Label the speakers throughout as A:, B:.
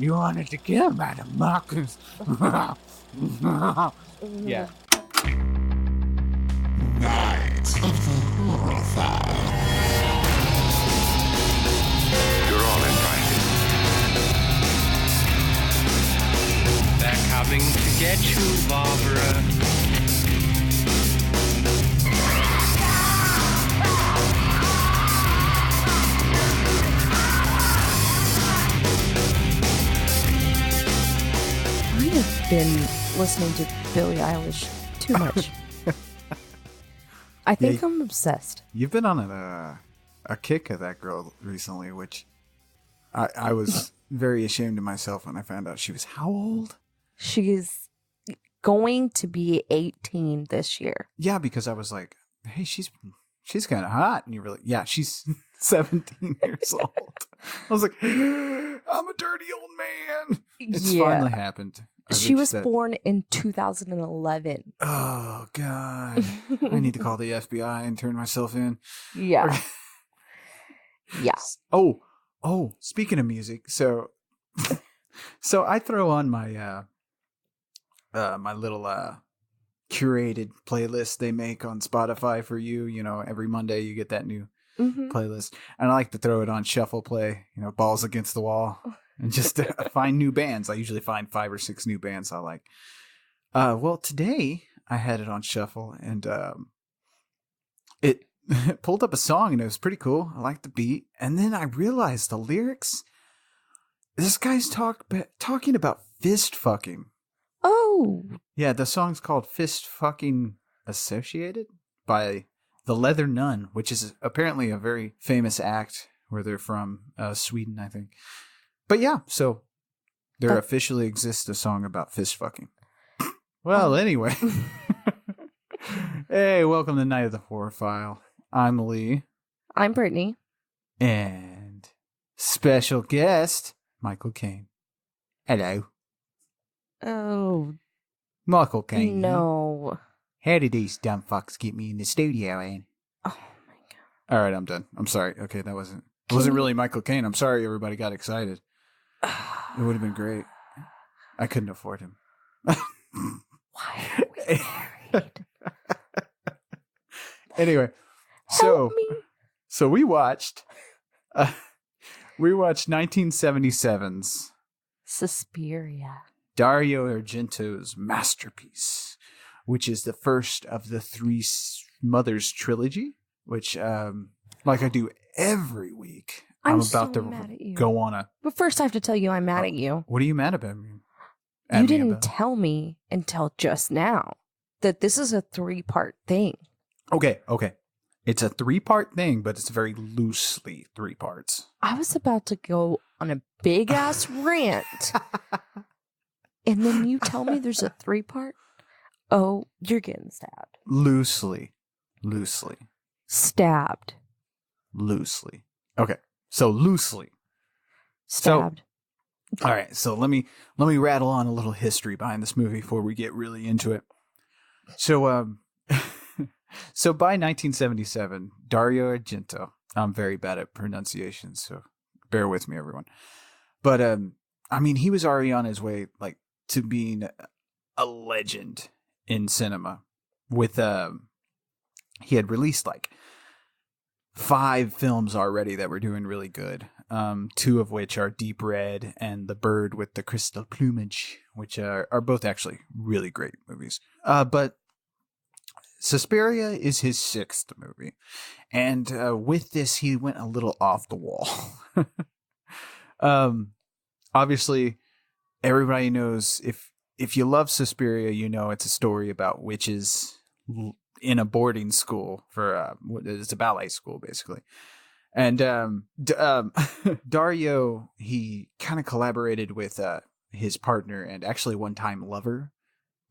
A: You wanted to kill Madam Marcus. Yeah.
B: Night of the Horrified.
C: You're all invited.
D: They're coming to get you, Barbara.
E: I have been listening to Billie Eilish too much. I think I'm obsessed.
A: You've been on a kick of that girl recently, which I was very ashamed of myself when I found out she was how old?
E: She is going to be 18 this year.
A: Yeah, because I was like, hey, she's kind of hot. And you were like, yeah, she's 17 years old. I was like, I'm a dirty old man. It's finally happened.
E: She was born in 2011.
A: Oh, God. I need to call the FBI and turn myself in.
E: Yeah. Yeah.
A: Oh, speaking of music, so I throw on my my little curated playlist they make on Spotify for you. You know, every Monday you get that new playlist. And I like to throw it on shuffle play, you know, balls against the wall. And just find new bands. I usually find 5 or 6 new bands I like. Well, today I had it on shuffle, and it pulled up a song, and it was pretty cool. I liked the beat, and then I realized the lyrics. This guy's talking about fist fucking.
E: Oh,
A: yeah, the song's called "Fist Fucking Associated" by the Leather Nun, which is apparently a very famous act where they're from Sweden, I think. But yeah, so there officially exists a song about fist fucking. Well, anyway. Hey, welcome to Night of the Horror File. I'm Leigh.
E: I'm Brittany.
A: And special guest, Michael Caine. Hello.
E: Oh.
A: Michael Caine.
E: No.
A: How did these dumb fucks get me in the studio, Anne?
E: Oh, my God.
A: All right, I'm done. I'm sorry. Okay, that wasn't really Michael Caine. I'm sorry everybody got excited. It would have been great. I couldn't afford him.
E: Why are we married?
A: Anyway,
E: Help me.
A: So we watched 1977's
E: Suspiria.
A: Dario Argento's masterpiece, which is the first of the Three Mothers trilogy, which, like I do every week, I'm about to
E: mad at you.
A: go on a...
E: But first I have to tell you I'm mad at you.
A: What are you mad about me?
E: You didn't tell me until just now that this is a 3-part thing.
A: Okay. It's a 3-part thing, but it's very loosely 3 parts.
E: I was about to go on a big ass rant. And then you tell me there's a 3-part? Oh, you're getting stabbed.
A: Loosely.
E: Stabbed.
A: Loosely. Okay. So loosely.
E: Stabbed.
A: So, all right. So let me rattle on a little history behind this movie before we get really into it. So, so by 1977, Dario Argento, I'm very bad at pronunciation, so bear with me, everyone. But, I mean, he was already on his way, like, to being a legend in cinema with, he had released, like, 5 films already that were doing really good. 2 of which are Deep Red and The Bird with the Crystal Plumage, which are both actually really great movies. But Suspiria is his 6th movie. And with this, he went a little off the wall. Obviously, everybody knows if you love Suspiria, you know it's a story about witches in a boarding school for it's a ballet school, basically. And Dario, he kind of collaborated with his partner and actually one-time lover,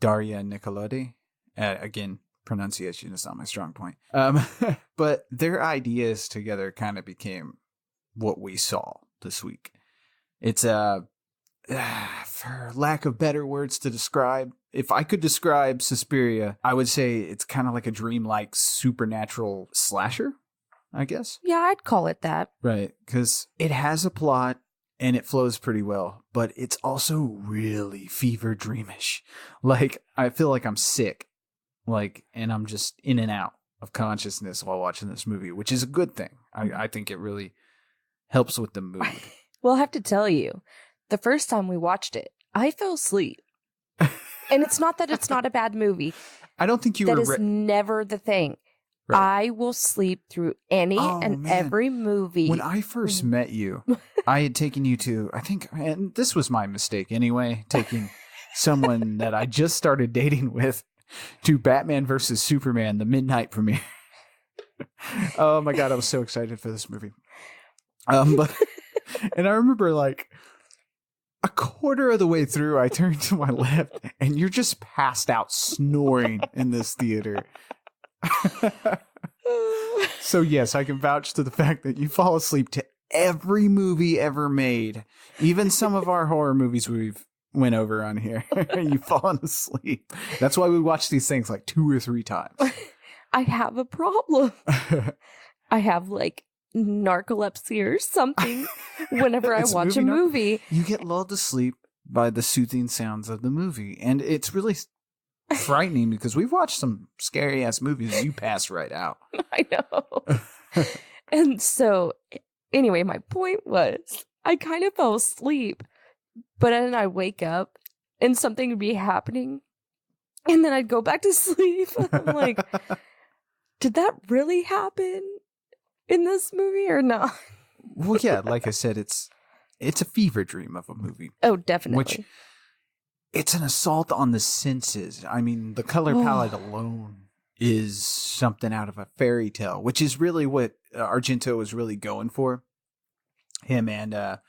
A: Daria Nicolodi. Again, pronunciation is not my strong point. But their ideas together kind of became what we saw this week. It's for lack of better words to describe, if I could describe Suspiria, I would say it's kind of like a dreamlike supernatural slasher, I guess.
E: Yeah, I'd call it that.
A: Right, because it has a plot. and it flows pretty well, but it's also really fever dreamish. Like, I feel like I'm sick, like, and I'm just in and out of consciousness while watching this movie, which is a good thing. I think it really helps with the mood.
E: Well, I have to tell you, the first time we watched it, I fell asleep. And it's not that it's not a bad movie.
A: I don't think you
E: That
A: were...
E: is never the thing.
A: Right.
E: I will sleep through any and
A: man.
E: every movie.
A: When I first met you, I had taken you to, I think, and this was my mistake anyway, taking someone that I just started dating with to Batman versus Superman, the midnight premiere. Oh my God, I was so excited for this movie. And I remember like a quarter of the way through, I turned to my left and you're just passed out snoring in this theater. So yes, I can vouch to the fact that you fall asleep to every movie ever made, even some of our horror movies we've went over on here. You've fallen asleep. That's why we watch these things like 2 or 3 times.
E: I have a problem. I have like narcolepsy or something whenever I watch a movie.
A: You get lulled to sleep by the soothing sounds of the movie, and it's really frightening because we've watched some scary ass movies and you pass right out.
E: I know. And so anyway, my point was I kind of fell asleep, but then I wake up and something would be happening and then I'd go back to sleep. I'm like, did that really happen in this movie or not?
A: Well, yeah, like I said, it's a fever dream of a movie.
E: Oh, definitely.
A: Which it's an assault on the senses. I mean, the color palette alone is something out of a fairy tale, which is really what Argento was really going for. Him and I'm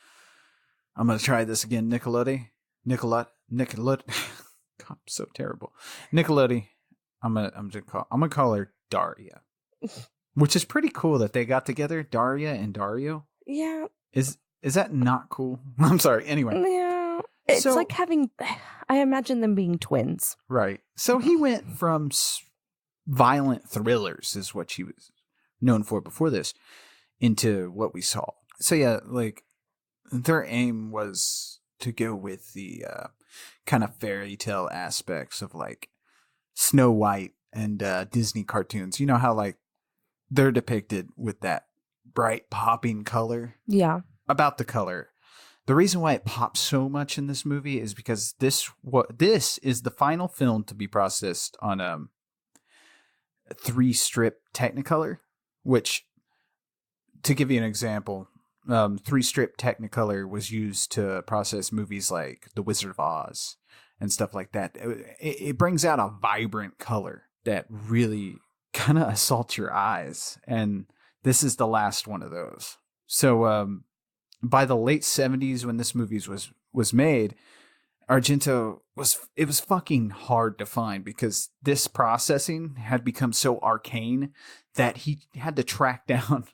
A: gonna try this again. Nicolodi. God, I'm so terrible. Nicolodi. I'm gonna call her Daria, which is pretty cool that they got together, Daria and Dario.
E: Yeah.
A: Is that not cool? I'm sorry. Anyway.
E: Yeah. It's like having, I imagine them being twins.
A: Right. So he went from violent thrillers, is what she was known for before this, into what we saw. So yeah, like their aim was to go with the kind of fairy tale aspects of like Snow White and Disney cartoons. You know how like they're depicted with that bright popping color?
E: Yeah. About
A: the color. The reason why it pops so much in this movie is because this is the final film to be processed on 3-strip Technicolor, which, to give you an example, 3-strip Technicolor was used to process movies like The Wizard of Oz and stuff like that. It brings out a vibrant color that really kind of assaults your eyes, and this is the last one of those. So by the late 70s, when this movie was made, Argento was fucking hard to find because this processing had become so arcane that he had to track down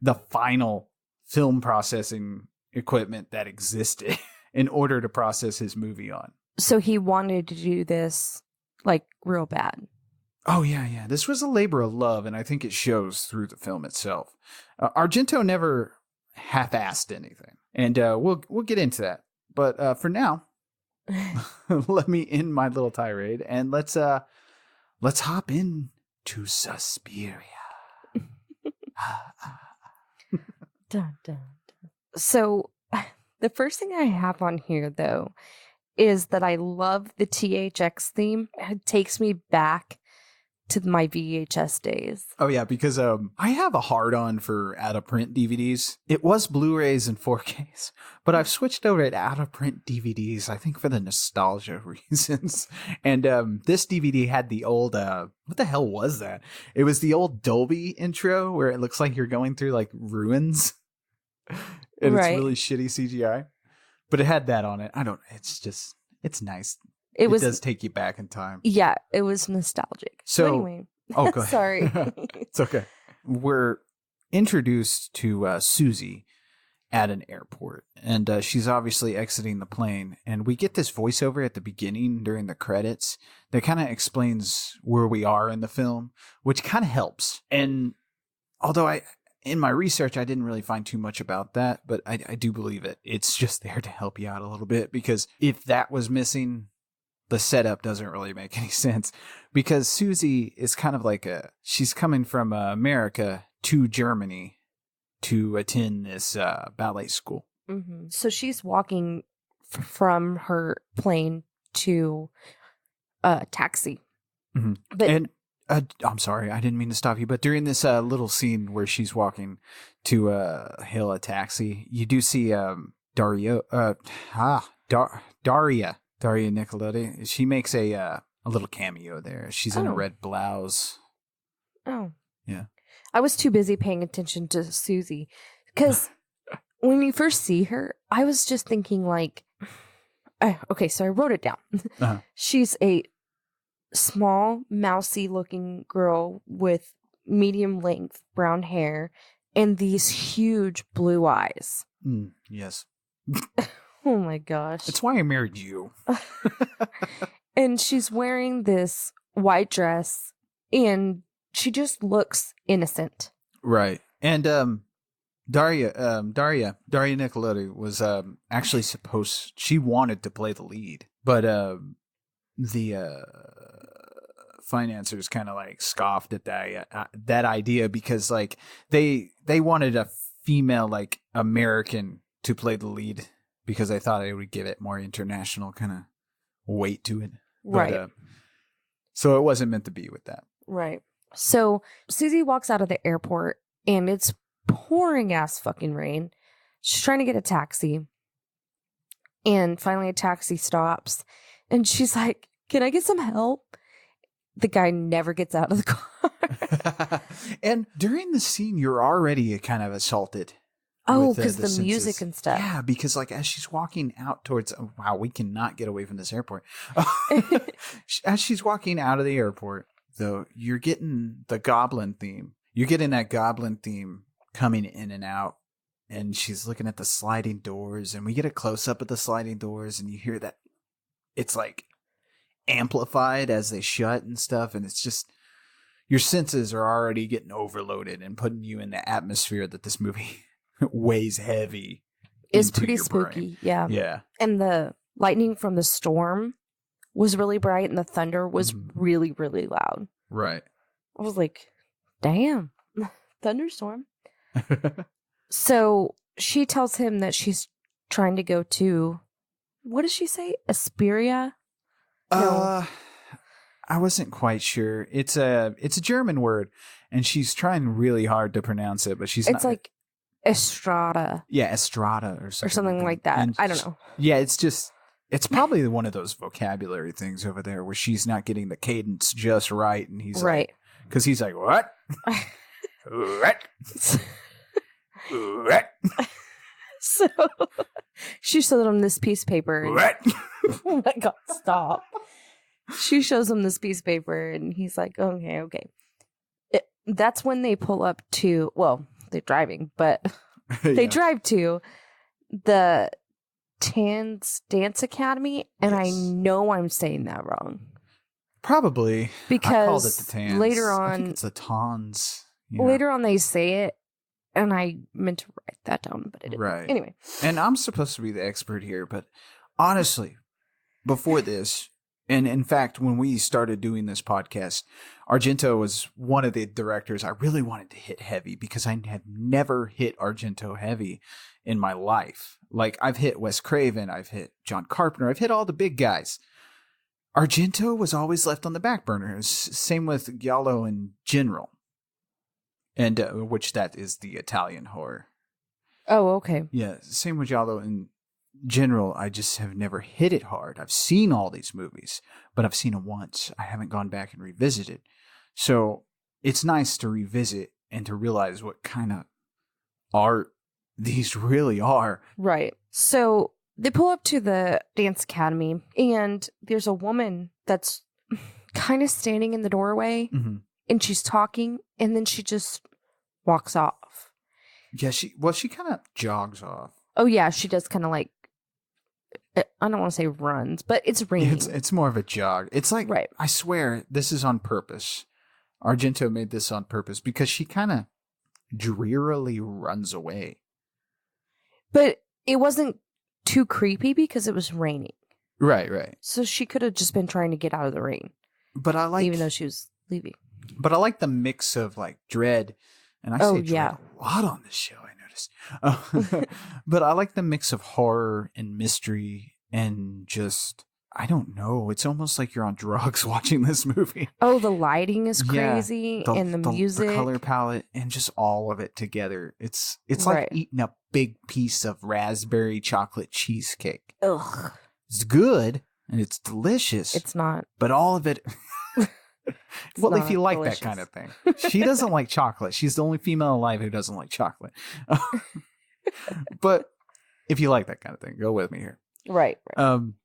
A: the final film processing equipment that existed in order to process his movie on.
E: So he wanted to do this like real bad.
A: Oh yeah. This was a labor of love, and I think it shows through the film itself. Argento never half-assed anything, and we'll get into that. But for now, let me end my little tirade, and let's hop in to Suspiria.
E: Dun, dun, dun. So the first thing I have on here, though, is that I love the THX theme. It takes me back to my VHS days.
A: Oh yeah, because I have a hard-on for out-of-print DVDs. It was Blu-rays and 4Ks, but I've switched over to out-of-print DVDs, I think for the nostalgia reasons. And this DVD had the old, what the hell was that? It was the old Dolby intro where it looks like you're going through like ruins. And
E: right.
A: It's really shitty CGI. But it had that on it. It's nice. It does take you back in time.
E: Yeah, it was nostalgic.
A: So
E: anyway.
A: Oh, go ahead.
E: Sorry.
A: It's okay. We're introduced to Susie at an airport, and she's obviously exiting the plane. And we get this voiceover at the beginning during the credits that kind of explains where we are in the film, which kind of helps. And although in my research, I didn't really find too much about that, but I do believe it. It's just there to help you out a little bit, because if that was missing, the setup doesn't really make any sense, because Susie is kind of like she's coming from America to Germany to attend this ballet school.
E: Mm-hmm. So she's walking from her plane to a taxi.
A: Mm-hmm.
E: But
A: I'm sorry, I didn't mean to stop you, but during this little scene where she's walking to hail a taxi, you do see Daria Nicolodi. She makes a little cameo there. She's in a red blouse.
E: Oh.
A: Yeah.
E: I was too busy paying attention to Susie, because when you first see her, I was just thinking like, okay, so I wrote it down.
A: Uh-huh.
E: She's a small, mousy looking girl with medium length brown hair and these huge blue eyes.
A: Yes.
E: Oh my gosh.
A: That's why I married you.
E: And she's wearing this white dress and she just looks innocent. Right.
A: And Daria Nicolodi was actually she wanted to play the lead, but the financiers kind of like scoffed at that idea, because like they wanted a female like American to play the lead, because they thought it would give it more international kind of weight to it.
E: Right.
A: So it wasn't meant to be with that.
E: Right. So Susie walks out of the airport and it's pouring ass fucking rain. She's trying to get a taxi. And finally a taxi stops. And she's like, "Can I get some help?" The guy never gets out of the car.
A: And during the scene, you're already kind of assaulted.
E: Oh, because the music and stuff.
A: Yeah, because like as she's walking out towards, wow, we cannot get away from this airport. As she's walking out of the airport, though, you're getting the goblin theme. You're getting that goblin theme coming in and out. And she's looking at the sliding doors, and we get a close up of the sliding doors, and you hear that it's like amplified as they shut and stuff. And it's just, your senses are already getting overloaded and putting you in the atmosphere that this movie weighs heavy.
E: It's pretty spooky. Yeah.
A: Yeah.
E: And the lightning from the storm was really bright, and the thunder was really, really loud.
A: Right.
E: I was like, damn, thunderstorm. So she tells him that she's trying to go to, what does she say? Suspiria? No.
A: I wasn't quite sure. It's a German word, and she's trying really hard to pronounce it, but she's not.
E: It's like Estrada.
A: Yeah, Estrada or something
E: like that.
A: And
E: I don't know.
A: Yeah, it's probably one of those vocabulary things over there where she's not getting the cadence just right, and he's
E: right.
A: Because he's like, what? What? What?
E: So she showed him this piece of paper. And,
A: What?
E: oh my God, stop. She shows him this piece of paper, and he's like, okay. That's when they pull up to, well, they're driving, but they drive to the Tanz Dance Academy, and
A: Yes.
E: I know I'm saying that wrong.
A: Probably.
E: Because
A: I called it the Tanz.
E: later
A: I think
E: on,
A: it's the Tons. Yeah.
E: later on they say it, and I meant to write that down, but I didn't.
A: Right.
E: Anyway.
A: And I'm supposed to be the expert here, but honestly, before this, and in fact, when we started doing this podcast, Argento was one of the directors I really wanted to hit heavy, because I had never hit Argento heavy in my life. Like, I've hit Wes Craven, I've hit John Carpenter, I've hit all the big guys. Argento was always left on the back burner. Same with Giallo in general, and which that is the Italian horror.
E: Oh, okay.
A: Yeah, same with Giallo in general. I just have never hit it hard. I've seen all these movies, but I've seen them once. I haven't gone back and revisited. So it's nice to revisit and to realize what kind of art these really are.
E: Right. So they pull up to the dance academy, and there's a woman that's kind of standing in the doorway, and she's talking, and then she just walks off.
A: Yeah, she kind of jogs off.
E: Oh yeah, she does kind of like, I don't want to say runs, but it's raining.
A: It's more of a jog. It's like,
E: right.
A: I swear this is on purpose. Argento made this on purpose, because she kind of drearily runs away.
E: But it wasn't too creepy because it was raining.
A: Right.
E: So she could have just been trying to get out of the rain.
A: But I like,
E: even though she was leaving.
A: But I like the mix of like dread, and I say dread a lot on this show, I noticed. But I like the mix of horror and mystery and just, I don't know. It's almost like you're on drugs watching this movie.
E: Oh, the lighting is crazy, and the music,
A: the color palette, and just all of it together. It's like eating a big piece of raspberry chocolate cheesecake.
E: Ugh,
A: it's good and it's delicious.
E: It's not,
A: but all of it. Well, if you like
E: delicious.
A: that kind of thing, she doesn't like chocolate. She's the only female alive who doesn't like chocolate. But if you like that kind of thing, go with me here.
E: Right.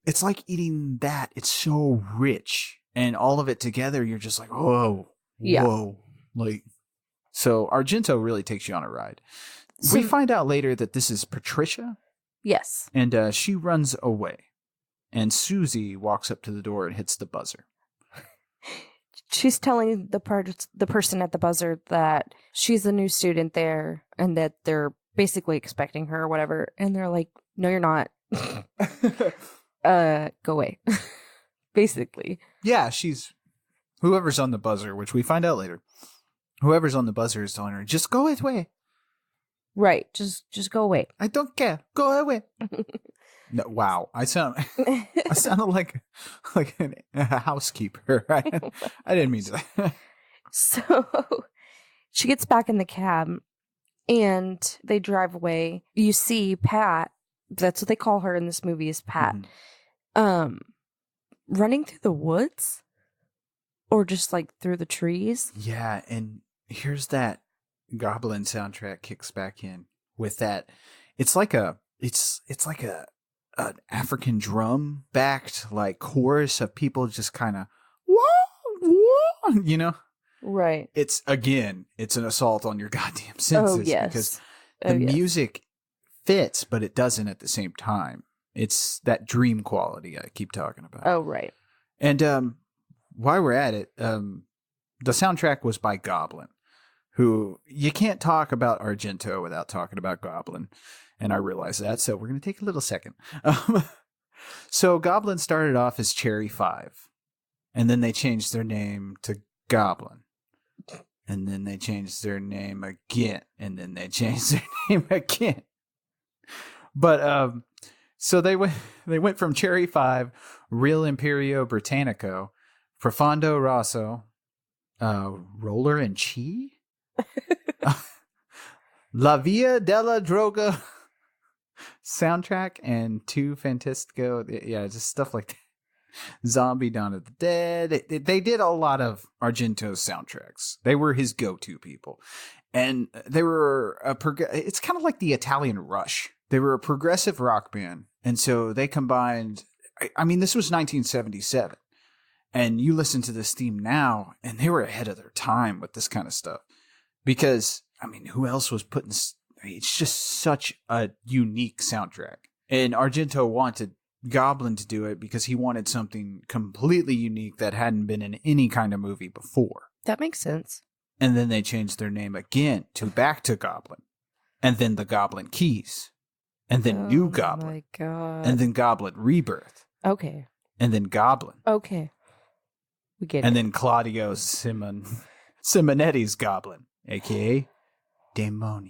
A: It's like eating that. It's so rich, and all of it together, you're just like, whoa, whoa. Like, so Argento really takes you on a ride. We find out later that this is Patricia.
E: Yes.
A: And she runs away, and Susie walks up to the door and hits the buzzer.
E: She's telling the person at the buzzer that she's the new student there and that they're basically expecting her or whatever. And they're like, no, you're not. Go away. Basically.
A: Yeah, she's whoever's on the buzzer, which we find out later. Whoever's on the buzzer is telling her, just go away.
E: Right. Just go away.
A: I don't care. Go away. No, wow. I sounded like a housekeeper. Right? I didn't mean to.
E: So she gets back in the cab and they drive away. You see Pat, that's what they call her in this movie, is Pat, running through the woods or just like through the trees.
A: Yeah. And here's that Goblin soundtrack kicks back in with that. It's like an African drum backed like chorus of people just kind of whoa, you know?
E: Right.
A: It's an assault on your goddamn senses.
E: Oh, yes.
A: Because the music fits, but it doesn't at the same time. It's that dream quality I keep talking about.
E: Oh, right.
A: And while we're at it, the soundtrack was by Goblin, who you can't talk about Argento without talking about Goblin. And I realize that, so we're going to take a little second. So Goblin started off as Cherry 5, and then they changed their name to Goblin. And then they changed their name again, and then they changed their name again. But so they went from Cherry 5, Real Imperio Britannico, Profondo Rosso, Roller and Chi, La Via della Droga soundtrack, and Two Fantastico. Yeah, just stuff like that. Zombie Dawn of the Dead. They did a lot of Argento's soundtracks. They were his go-to people. And they were it's kind of like the Italian Rush. They were a progressive rock band. And so they combined, I mean, this was 1977. And you listen to this theme now, and they were ahead of their time with this kind of stuff. Because, I mean, who else was putting, it's just such a unique soundtrack. And Argento wanted Goblin to do it because he wanted something completely unique that hadn't been in any kind of movie before.
E: That makes sense.
A: And then they changed their name again back to Goblin. And then the Goblin Keys. And then New Goblin. Oh my God. And then Goblin Rebirth.
E: Okay.
A: And then Goblin.
E: Okay. We get it.
A: And then Claudio Simonetti's Goblin, a.k.a. Demonia.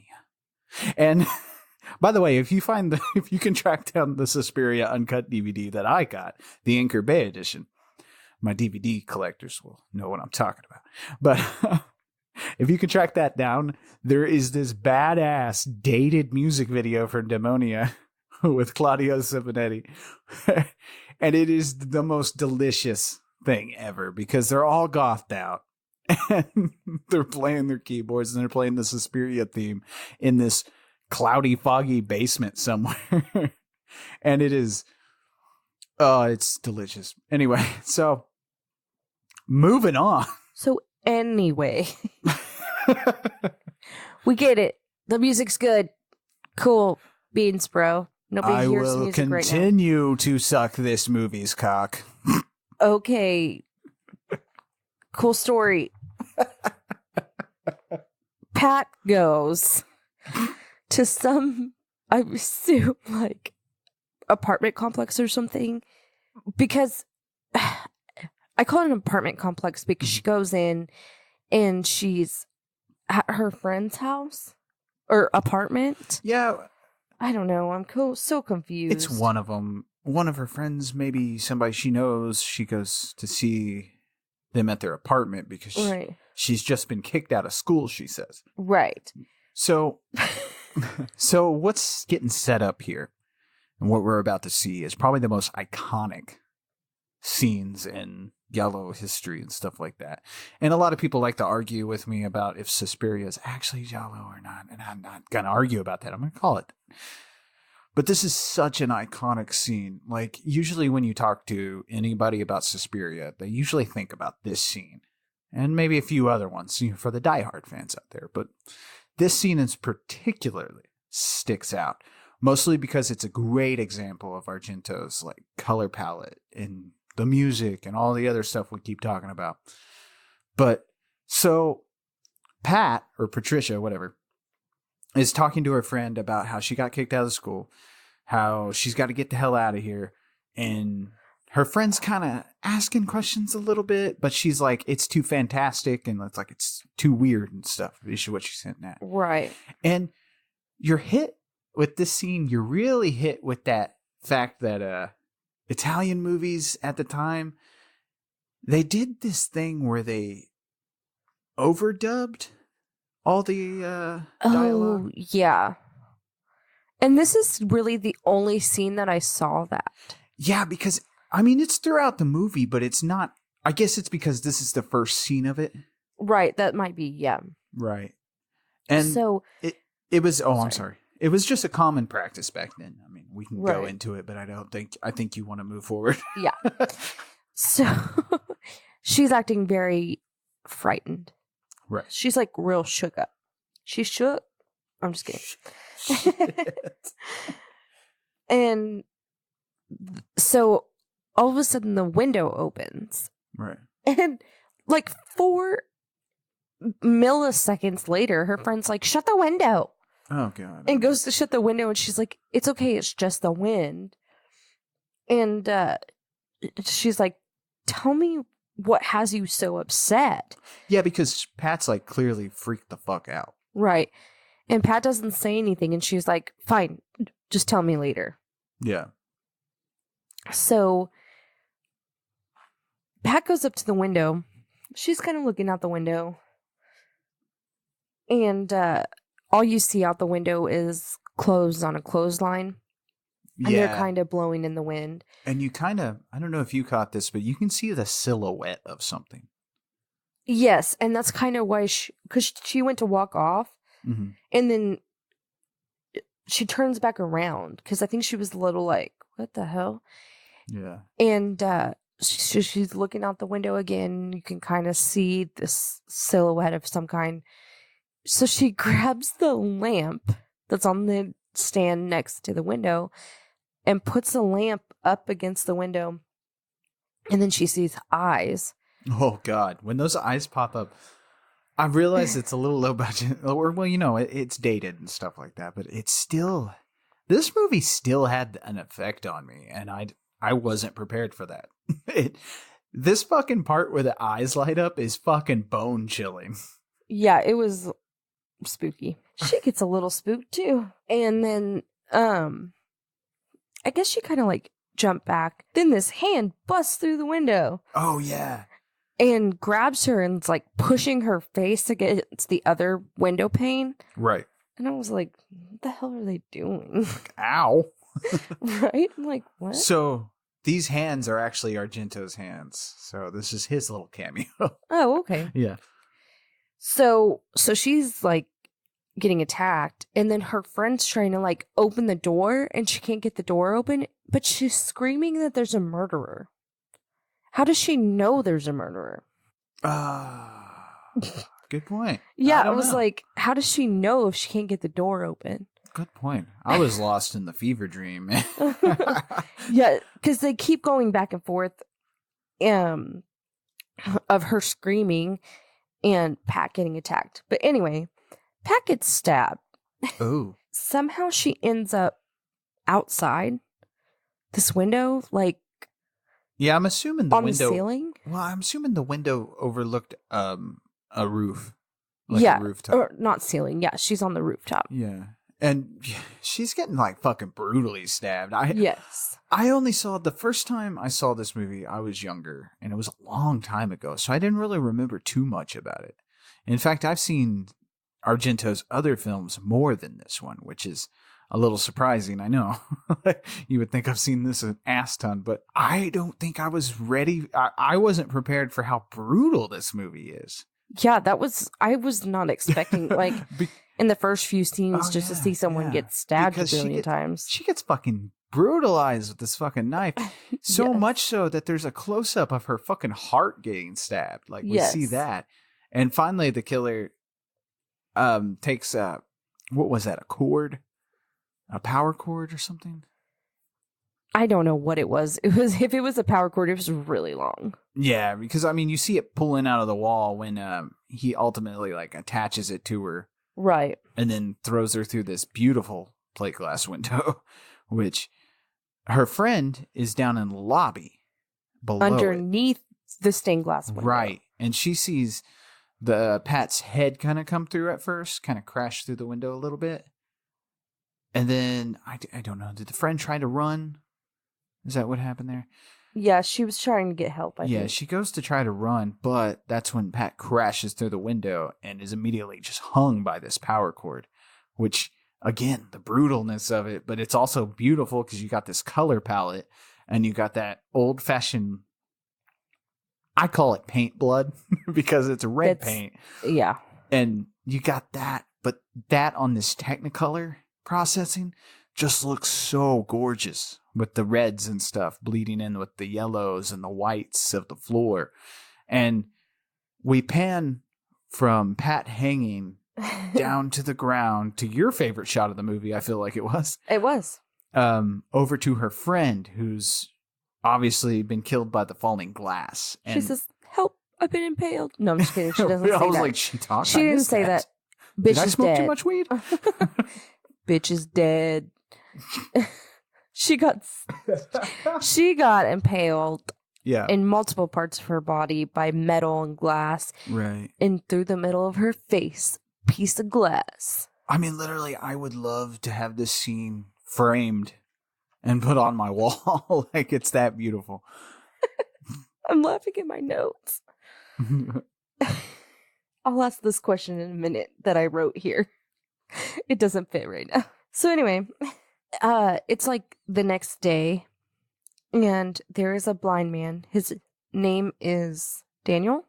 A: And by the way, if you can track down the Suspiria uncut DVD that I got, the Anchor Bay edition, my DVD collectors will know what I'm talking about. But if you can track that down, there is this badass dated music video for Demonia with Claudio Simonetti. And it is the most delicious thing ever because they're all gothed out. And they're playing their keyboards and they're playing the Suspiria theme in this cloudy, foggy basement somewhere. And it is, it's delicious. Anyway, so moving on.
E: So anyway, we get it. The music's good. Cool beans, bro. Nobody hears the music right now. I will
A: continue to suck this movie's cock.
E: Okay. Cool story. Pat goes to some, I assume, like, apartment complex or something. Because I call it an apartment complex because she goes in and she's at her friend's house or apartment.
A: Yeah.
E: I don't know. I'm so confused.
A: It's one of them. One of her friends, maybe somebody she knows, she goes to see them at their apartment because
E: Right.
A: she's just been kicked out of school, she says.
E: Right.
A: So, so what's getting set up here and what we're about to see is probably the most iconic scenes in Giallo history and stuff like that. And a lot of people like to argue with me about if Suspiria is actually Giallo or not. And I'm not going to argue about that. I'm going to call it. But this is such an iconic scene. Like, usually when you talk to anybody about Suspiria, they usually think about this scene. And maybe a few other ones, for the diehard fans out there. But this scene is particularly sticks out. Mostly because it's a great example of Argento's like color palette and the music and all the other stuff we keep talking about. But so Pat, or Patricia, whatever, is talking to her friend about how she got kicked out of school, how she's got to get the hell out of here. And her friend's kind of asking questions a little bit, but she's like, it's too fantastic. And it's like, it's too weird and stuff. Is what she's hitting at.
E: Right.
A: And you're hit with this scene. You're really hit with that fact that Italian movies at the time, they did this thing where they overdubbed all the dialogue.
E: Oh, yeah. And this is really the only scene that I saw that.
A: Yeah, because, I mean, it's throughout the movie, but it's not, I guess it's because this is the first scene of it.
E: Right, that might be, yeah.
A: Right. And
E: so
A: it was, I'm sorry. It was just a common practice back then. I mean, we can go
E: Right.
A: into it, but I think you want to move forward.
E: Yeah. So she's acting very frightened.
A: Right.
E: She's like real shook up. She's shook. I'm just kidding. And so all of a sudden the window opens.
A: Right.
E: And like 4 milliseconds later, her friend's like, shut the window.
A: Oh, God.
E: And goes to shut the window, and she's like, it's okay, it's just the wind. And she's like, tell me what has you so upset.
A: Yeah, because Pat's like clearly freaked the fuck out.
E: Right. And Pat doesn't say anything, and she's like, fine, just tell me later.
A: Yeah.
E: So Pat goes up to the window. She's kind of looking out the window. And all you see out the window is clothes on a clothesline. And they're kind of blowing in the wind.
A: And you kind of, I don't know if you caught this, but you can see the silhouette of something.
E: Yes, and that's kind of why because she went to walk off,
A: Mm-hmm.
E: and then she turns back around, because I think she was a little like, what the hell?
A: Yeah.
E: And she's looking out the window again. You can kind of see this silhouette of some kind. So she grabs the lamp that's on the stand next to the window and puts the lamp up against the window. And then she sees eyes.
A: Oh, God. When those eyes pop up, I realize it's a little low budget. Or, well, it's dated and stuff like that. But it's still, this movie still had an effect on me. And I wasn't prepared for that. This fucking part where the eyes light up is fucking bone chilling.
E: Yeah, it was spooky. She gets a little spooked too. And then I guess she kind of like jumped back. Then this hand busts through the window.
A: Oh, yeah.
E: And grabs her and is like pushing her face against the other window pane.
A: Right.
E: And I was like, what the hell are they doing?
A: Ow.
E: Right? I'm like, what?
A: So these hands are actually Argento's hands. So this is his little cameo.
E: Oh, okay.
A: Yeah.
E: So she's like getting attacked, and then her friend's trying to like open the door, and she can't get the door open, but she's screaming that there's a murderer. How does she know there's a murderer?
A: Good point.
E: Yeah, I
A: don't
E: was
A: know.
E: like, how does she know if she can't get the door open?
A: Good point. I was lost in the fever dream.
E: Yeah, because they keep going back and forth of her screaming and Pat getting attacked. But anyway, Pat gets stabbed.
A: Oh.
E: Somehow she ends up outside this window, like
A: Yeah, I'm assuming the
E: on
A: window.
E: the ceiling.
A: Well, I'm assuming the window overlooked a roof, like
E: Yeah,
A: a rooftop.
E: or not ceiling. Yeah, she's on the rooftop.
A: Yeah, and she's getting like fucking brutally stabbed.
E: Yes.
A: I only saw the first time I saw this movie. I was younger, and it was a long time ago, so I didn't really remember too much about it. In fact, I've seen Argento's other films more than this one, which is a little surprising. I know you would think I've seen this an ass ton, but I don't think I was ready. I wasn't prepared for how brutal this movie is.
E: Yeah, I was not expecting, like, in the first few scenes just to see someone get stabbed
A: Because
E: a billion times.
A: She gets fucking brutalized with this fucking knife. So
E: Yes.
A: much so that there's a close up of her fucking heart getting stabbed. Like, we see
E: Yes.
A: that. And finally, the killer takes what was that? A power cord or something?
E: I don't know what it was. If it was a power cord, it was really long.
A: Yeah, because I mean, you see it pulling out of the wall when he ultimately like attaches it to her,
E: Right.
A: and then throws her through this beautiful plate glass window, which her friend is down in the lobby below it.
E: Underneath the stained glass window.
A: Right, and she sees the Pat's head kind of come through at first, kind of crash through the window a little bit, and then I don't know. Did the friend try to run? Is that what happened there?
E: Yeah, she was trying to get help, I think.
A: She goes to try to run, but that's when Pat crashes through the window and is immediately just hung by this power cord, which, again, the brutalness of it, but it's also beautiful because you got this color palette and you got that old-fashioned, I call it paint blood because it's red paint.
E: Yeah.
A: And you got that, but that on this Technicolor processing just looks so gorgeous with the reds and stuff bleeding in with the yellows and the whites of the floor. And we pan from Pat hanging down to the ground to your favorite shot of the movie, I feel like it was.
E: It was.
A: Over to her friend who's obviously been killed by the falling glass.
E: She
A: And
E: says, "Help, I've been impaled." No, I'm just kidding. She doesn't say
A: I was
E: that.
A: like, she talked?
E: She
A: I
E: didn't
A: missed
E: say that. Bitch
A: Did I
E: is
A: smoke
E: dead.
A: too much weed?
E: Bitch is dead. She got impaled
A: Yeah.
E: in multiple parts of her body by metal and glass,
A: Right.
E: and through the middle of her face, piece of glass.
A: I mean, literally, I would love to have this scene framed and put on my wall. Like, it's that beautiful.
E: I'm laughing at my notes. I'll ask this question in a minute that I wrote here. It doesn't fit right now. So anyway, it's like the next day, and there is a blind man. His name is Daniel.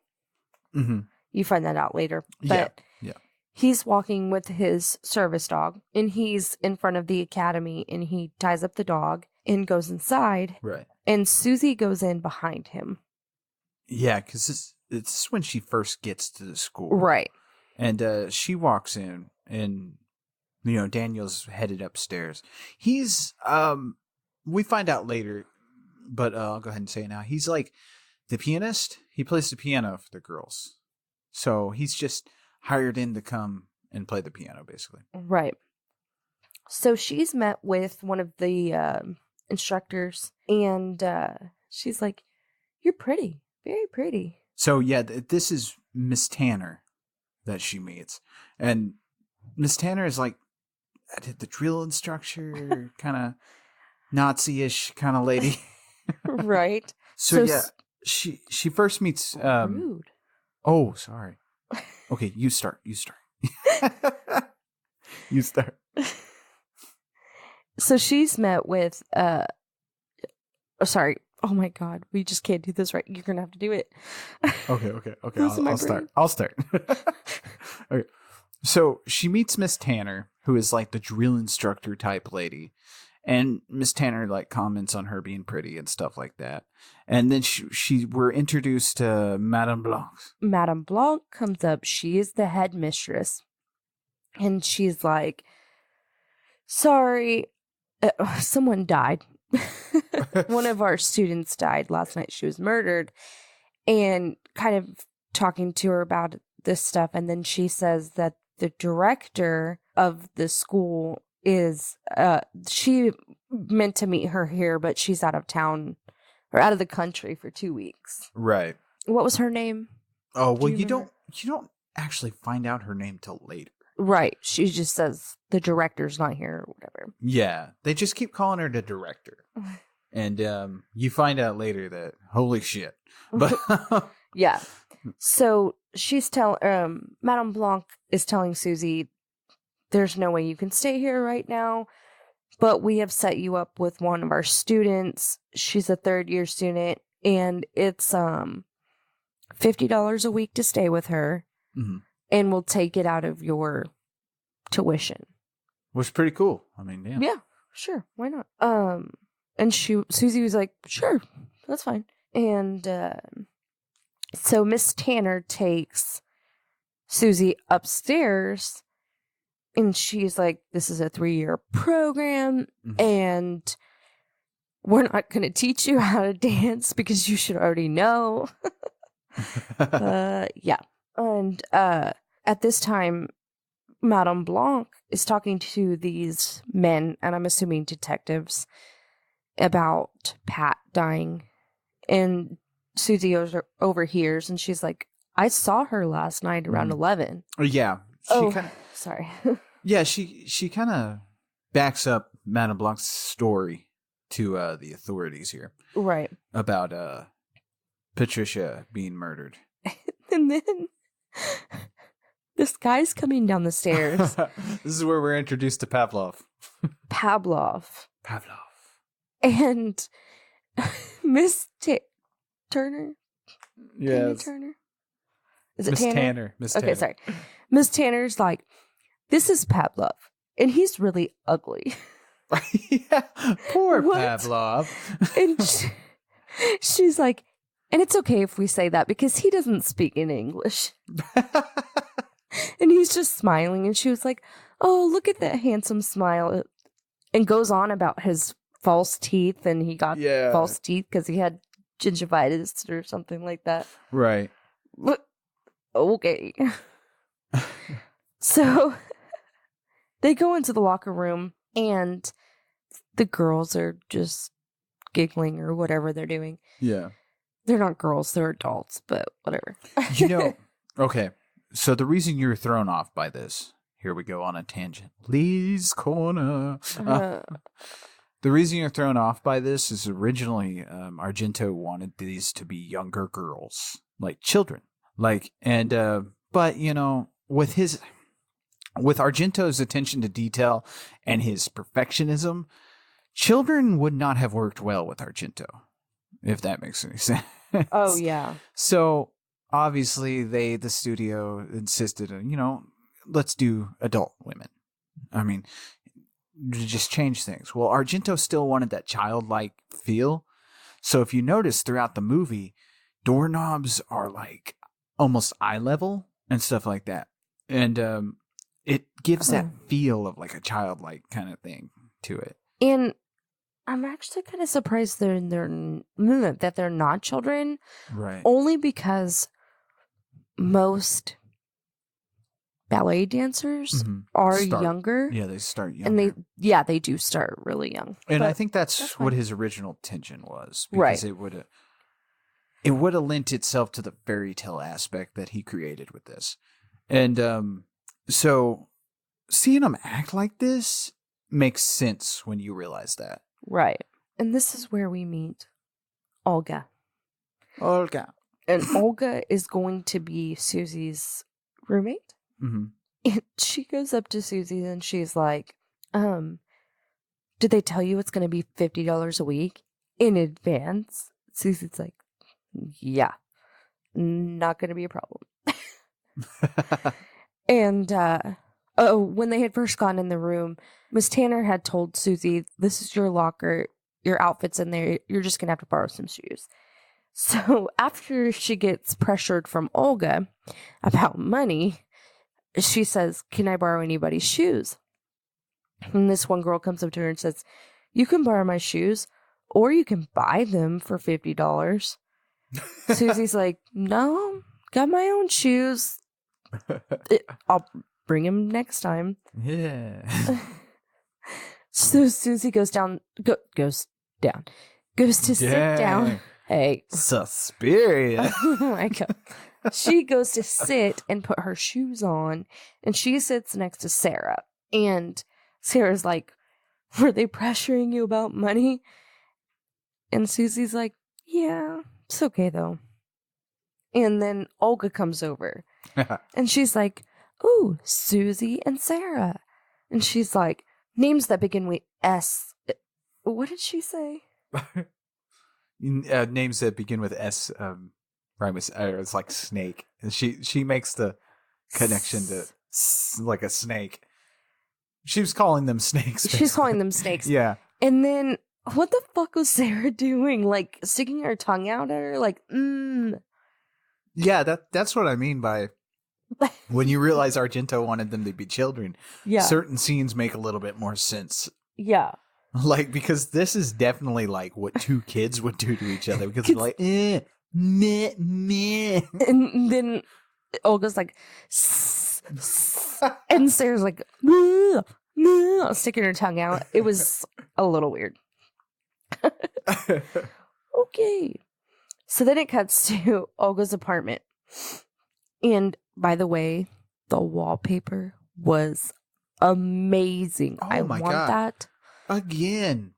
A: Mm-hmm.
E: You find that out later. But
A: Yeah.
E: he's walking with his service dog, and he's in front of the academy, and he ties up the dog and goes inside,
A: Right.
E: and Susie goes in behind him.
A: Yeah, because it's when she first gets to the school.
E: Right.
A: And she walks in, and, you know, Daniel's headed upstairs. He's, we find out later, but I'll go ahead and say it now. He's like the pianist. He plays the piano for the girls. So he's just hired in to come and play the piano, basically.
E: Right. So she's met with one of the instructors, and she's like, "You're pretty. Very pretty."
A: So, yeah, this is Miss Tanner that she meets. And Miss Tanner is like the drill instructor, kind of Nazi-ish kind of lady.
E: Right.
A: So yeah, she first meets...
E: rude.
A: Oh, sorry. Okay, you start. You start.
E: So she's met with sorry. Oh my God, we just can't do this right. You're gonna have to do it.
A: Okay.
E: Losing my
A: I'll start. Okay. So she meets Miss Tanner, who is like the drill instructor type lady, and Miss Tanner like comments on her being pretty and stuff like that. And then we're introduced to Madame Blanc.
E: Madame Blanc comes up. She is the headmistress, and she's like, "Sorry, someone died. One of our students died last night. She was murdered," and kind of talking to her about this stuff. And then she says that the director of the school is, she meant to meet her here, but she's out of town or out of the country for 2 weeks.
A: Right.
E: What was her name?
A: Oh, well, you
E: remember?
A: don't actually find out her name till later.
E: Right. She just says the director's not here or whatever.
A: Yeah. They just keep calling her the director. And you find out later that, holy shit. But
E: Yeah. So she's Madame Blanc is telling Susie, there's no way you can stay here right now, but we have set you up with one of our students. She's a 3rd-year student, and it's $50 a week to stay with her, and we'll take it out of your tuition.
A: was pretty cool. I mean, yeah.
E: Yeah, sure, why not? And Susie was like, sure, that's fine. And so Miss Tanner takes Susie upstairs, and she's like, this is a 3-year program, and we're not going to teach you how to dance because you should already know. Yeah. And at this time, Madame Blanc is talking to these men, and I'm assuming detectives, about Pat dying. And Susie overhears, and she's like, I saw her last night around 11.
A: Yeah.
E: Sorry.
A: Yeah, she kind of backs up Madame Blanc's story to the authorities here.
E: Right.
A: About Patricia being murdered.
E: And then this guy's coming down the stairs.
A: This is where we're introduced to Pavlov.
E: Pavlov. And Miss Turner?
A: Yes.
E: Turner? Is it
A: Miss
E: Tanner?
A: Tanner. Miss Tanner.
E: Okay, sorry. Miss Tanner's like, this is Pavlov, and he's really ugly.
A: Yeah, poor
E: What?
A: Pavlov.
E: And she's like, and it's okay if we say that because he doesn't speak in English. And he's just smiling, and she was like, oh, look at that handsome smile. And goes on about his false teeth, and he got false teeth because he had gingivitis or something like that.
A: Right.
E: Okay. So they go into the locker room, and the girls are just giggling or whatever they're doing.
A: Yeah.
E: They're not girls, they're adults, but whatever.
A: Okay. So the reason you're thrown off by this, here we go on a tangent. Lee's Corner. The reason you're thrown off by this is originally Argento wanted these to be younger girls, like children. But with Argento's attention to detail and his perfectionism, children would not have worked well with Argento, if that makes any sense.
E: Oh, yeah.
A: So obviously the studio insisted, let's do adult women. I mean, just change things. Well, Argento still wanted that childlike feel. So if you notice throughout the movie, doorknobs are like almost eye level and stuff like that. And it gives that feel of like a childlike kind of thing to it.
E: And I'm actually kind of surprised that they're not children.
A: Right.
E: Only because most ballet dancers are younger.
A: Yeah, they start younger.
E: And they do start really young.
A: And
E: But
A: I think that's
E: fine.
A: what his original intention was. Because it would have lent itself to the fairy tale aspect that he created with this. And so seeing him act like this makes sense when you realize that.
E: Right. And this is where we meet Olga.
A: Mm-hmm.
E: And Olga is going to be Susie's roommate. And she goes up to Susie and she's like, did they tell you it's going to be $50 a week in advance? Susie's like, yeah, not going to be a problem. And when they had first gone in the room, Miss Tanner had told Susie, this is your locker, your outfit's in there, you're just going to have to borrow some shoes. So after she gets pressured from Olga about money, she says, can I borrow anybody's shoes? And this one girl comes up to her and says, you can borrow my shoes, or you can buy them for $50. Susie's like, no, got my own shoes. bring him next time.
A: Yeah.
E: So Susie goes to sit down. Hey.
A: Suspiria.
E: Oh my God. She goes to sit and put her shoes on, and she sits next to Sarah. And Sarah's like, were they pressuring you about money? And Susie's like, yeah, it's okay though. And then Olga comes over, and she's like, ooh, Susie and Sarah. And she's like, names that begin with S. What did she say?
A: Names that begin with S, rhyme with, it's like snake. And she makes the connection to like a snake. She was calling them snakes. Basically.
E: She's calling them snakes.
A: Yeah.
E: And then what the fuck was Sarah doing? Like sticking her tongue out at her? Like,
A: Yeah, that's what I mean by when you realize Argento wanted them to be children.
E: Yeah.
A: Certain scenes make a little bit more sense.
E: Yeah.
A: Like, because this is definitely like what two kids would do to each other. Because they're like, meh, meh.
E: And then Olga's like, and Sarah's like, meh, meh, sticking her tongue out. It was a little weird. Okay. So then it cuts to Olga's apartment. And by the way, the wallpaper was amazing.
A: Oh
E: I
A: my
E: want
A: God.
E: that.
A: Again,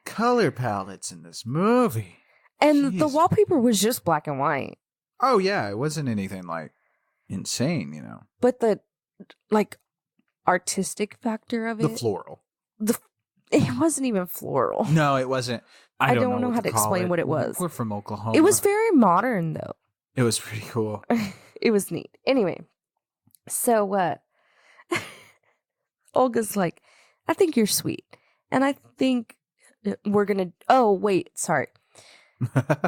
A: color palettes in this movie.
E: And the
A: Jeez.
E: wallpaper was just black and white.
A: Oh, yeah. It wasn't anything like insane, you know.
E: But the like artistic factor of
A: The
E: it,
A: floral.
E: it wasn't even floral.
A: No, it wasn't.
E: I don't know
A: what
E: how to
A: call
E: explain
A: it.
E: what it was.
A: We're from Oklahoma.
E: It was very modern though.
A: It was pretty cool.
E: It was neat. Anyway, so Olga's like, I think you're sweet. And I think we're going to... Oh, wait. Sorry.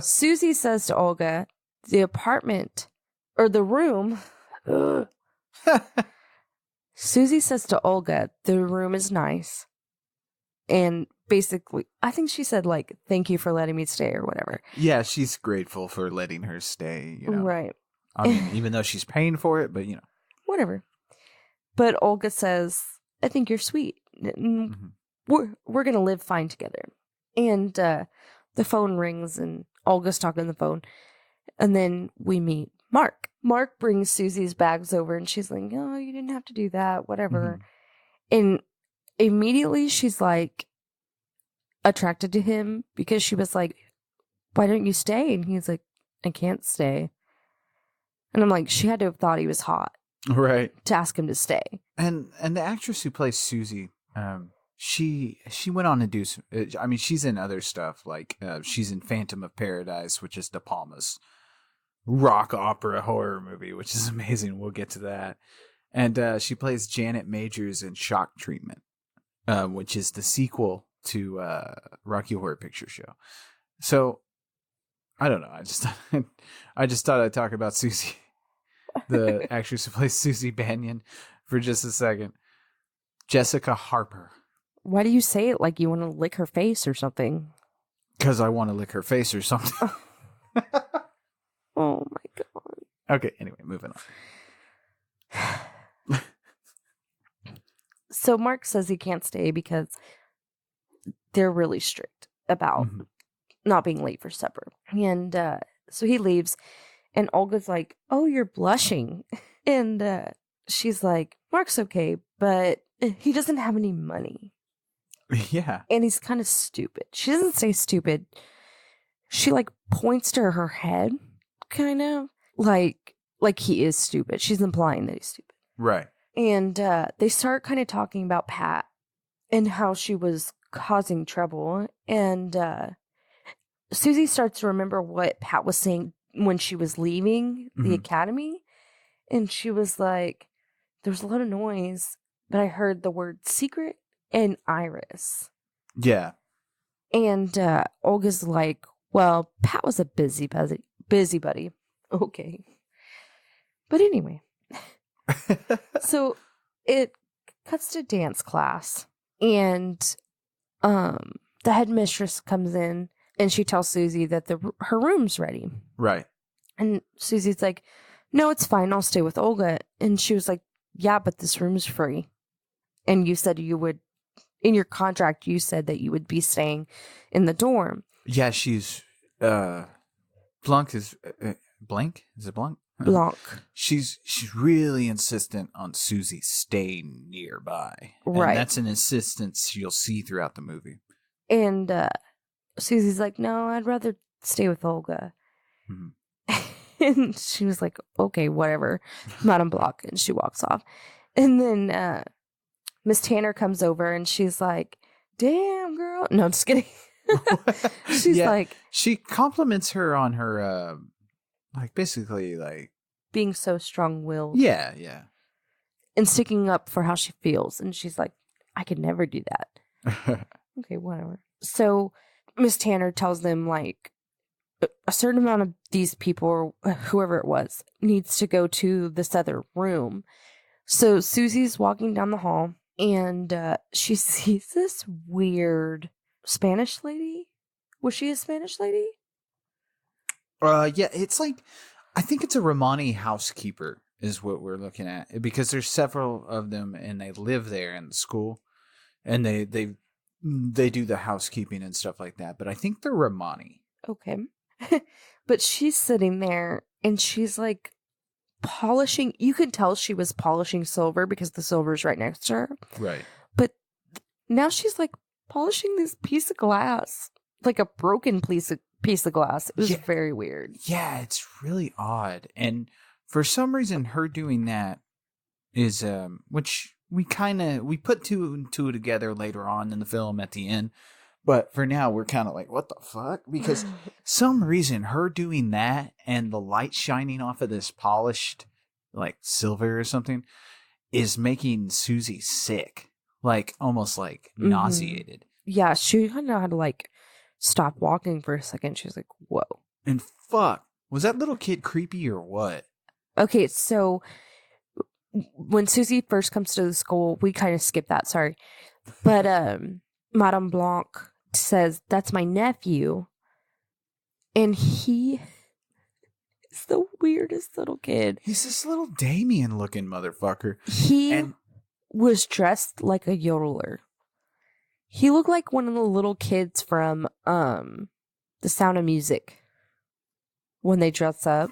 E: Susie says to Olga, the apartment or the room... Susie says to Olga, the room is nice. And basically, I think she said, like, thank you for letting me stay or whatever.
A: Yeah, she's grateful for letting her stay, you know.
E: Right.
A: I mean, even though she's paying for it, but, you know.
E: Whatever. But Olga says, I think you're sweet.
A: Mm-hmm.
E: We're going to live fine together. And the phone rings and Olga's talking on the phone. And then we meet Mark. Mark brings Susie's bags over and she's like, oh, you didn't have to do that, whatever. Mm-hmm. And immediately she's like attracted to him because she was like, why don't you stay? And he's like, I can't stay. And I'm like, she had to have thought he was hot.
A: Right.
E: To ask him to stay. And
A: the actress who plays Susie, she went on to do some, I mean, she's in other stuff, like she's in Phantom of Paradise, which is De Palma's rock opera horror movie, which is amazing. We'll get to that. And she plays Janet Majors in Shock Treatment, which is the sequel to Rocky Horror Picture Show. So I don't know. I just thought I'd talk about Susie, the actress who plays Susie Bannion, for just a second. Jessica Harper.
E: Why do you say it like you want to lick her face or something?
A: Because I want to lick her face or something.
E: Oh my God.
A: Okay, anyway, moving on.
E: So Mark says he can't stay because they're really strict about not being late for supper. And so he leaves and Olga's like, oh, you're blushing. And she's like, Mark's okay, but he doesn't have any money.
A: Yeah.
E: And he's kind of stupid. She doesn't say stupid. She like points to her head, kind of like he is stupid. She's implying that he's stupid.
A: Right.
E: And they start kind of talking about Pat and how she was causing trouble. And Susie starts to remember what Pat was saying when she was leaving the academy. And she was like, there was a lot of noise, but I heard the word secret and Iris.
A: Yeah.
E: And Olga's like, well, Pat was a busybody. Okay. But anyway. So it cuts to dance class. And the headmistress comes in and she tells Susie that her room's ready.
A: Right.
E: And Susie's like, no, it's fine. I'll stay with Olga. And she was like, yeah, but this room's free. And you said you would, in your contract, you said that you would be staying in the dorm.
A: Yeah, she's, Blanc is, Blank? Is it Blanc?
E: Blanc.
A: She's really insistent on Susie staying nearby.
E: Right.
A: And that's an insistence you'll see throughout the movie.
E: And Susie's like, no, I'd rather stay with Olga.
A: Mhm.
E: And she was like, okay, whatever, Madame Blanc. And she walks off. And then Miss Tanner comes over and she's like, damn, girl. No, I'm just kidding. She's like,
A: she compliments her on her, like, basically, like,
E: being so strong-willed.
A: yeah.
E: And sticking up for how she feels. And she's like, I could never do that. Okay, whatever. So Miss Tanner tells them, like, a certain amount of these people, or whoever it was, needs to go to this other room. So Susie's walking down the hall, and she sees this weird Spanish lady. Was she a Spanish lady?
A: Yeah, it's like, I think it's a Romani housekeeper is what we're looking at, because there's several of them and they live there in the school, and they do the housekeeping and stuff like that. But I think they're Romani.
E: Okay. But she's sitting there and she's like polishing. You could tell she was polishing silver because the silver's right next to her.
A: Right.
E: But now she's like polishing this piece of glass, like a broken piece of glass. It was very weird.
A: Yeah, it's really odd. And for some reason, her doing that is, which we put two and two together later on in the film at the end. But for now, we're kind of like, what the fuck? Because some reason, her doing that and the light shining off of this polished, like, silver or something is making Susie sick. Like, almost like nauseated.
E: Yeah, she kind of had to, like, stop walking for a second. She was like, whoa.
A: And fuck, was that little kid creepy or what?
E: Okay, so when Susie first comes to the school, we kind of skip that, sorry. But Madame Blanc says, that's my nephew. And he is the weirdest little kid.
A: He's this little Damien looking motherfucker.
E: He was dressed like a yodeler. He looked like one of the little kids from The Sound of Music when they dress up.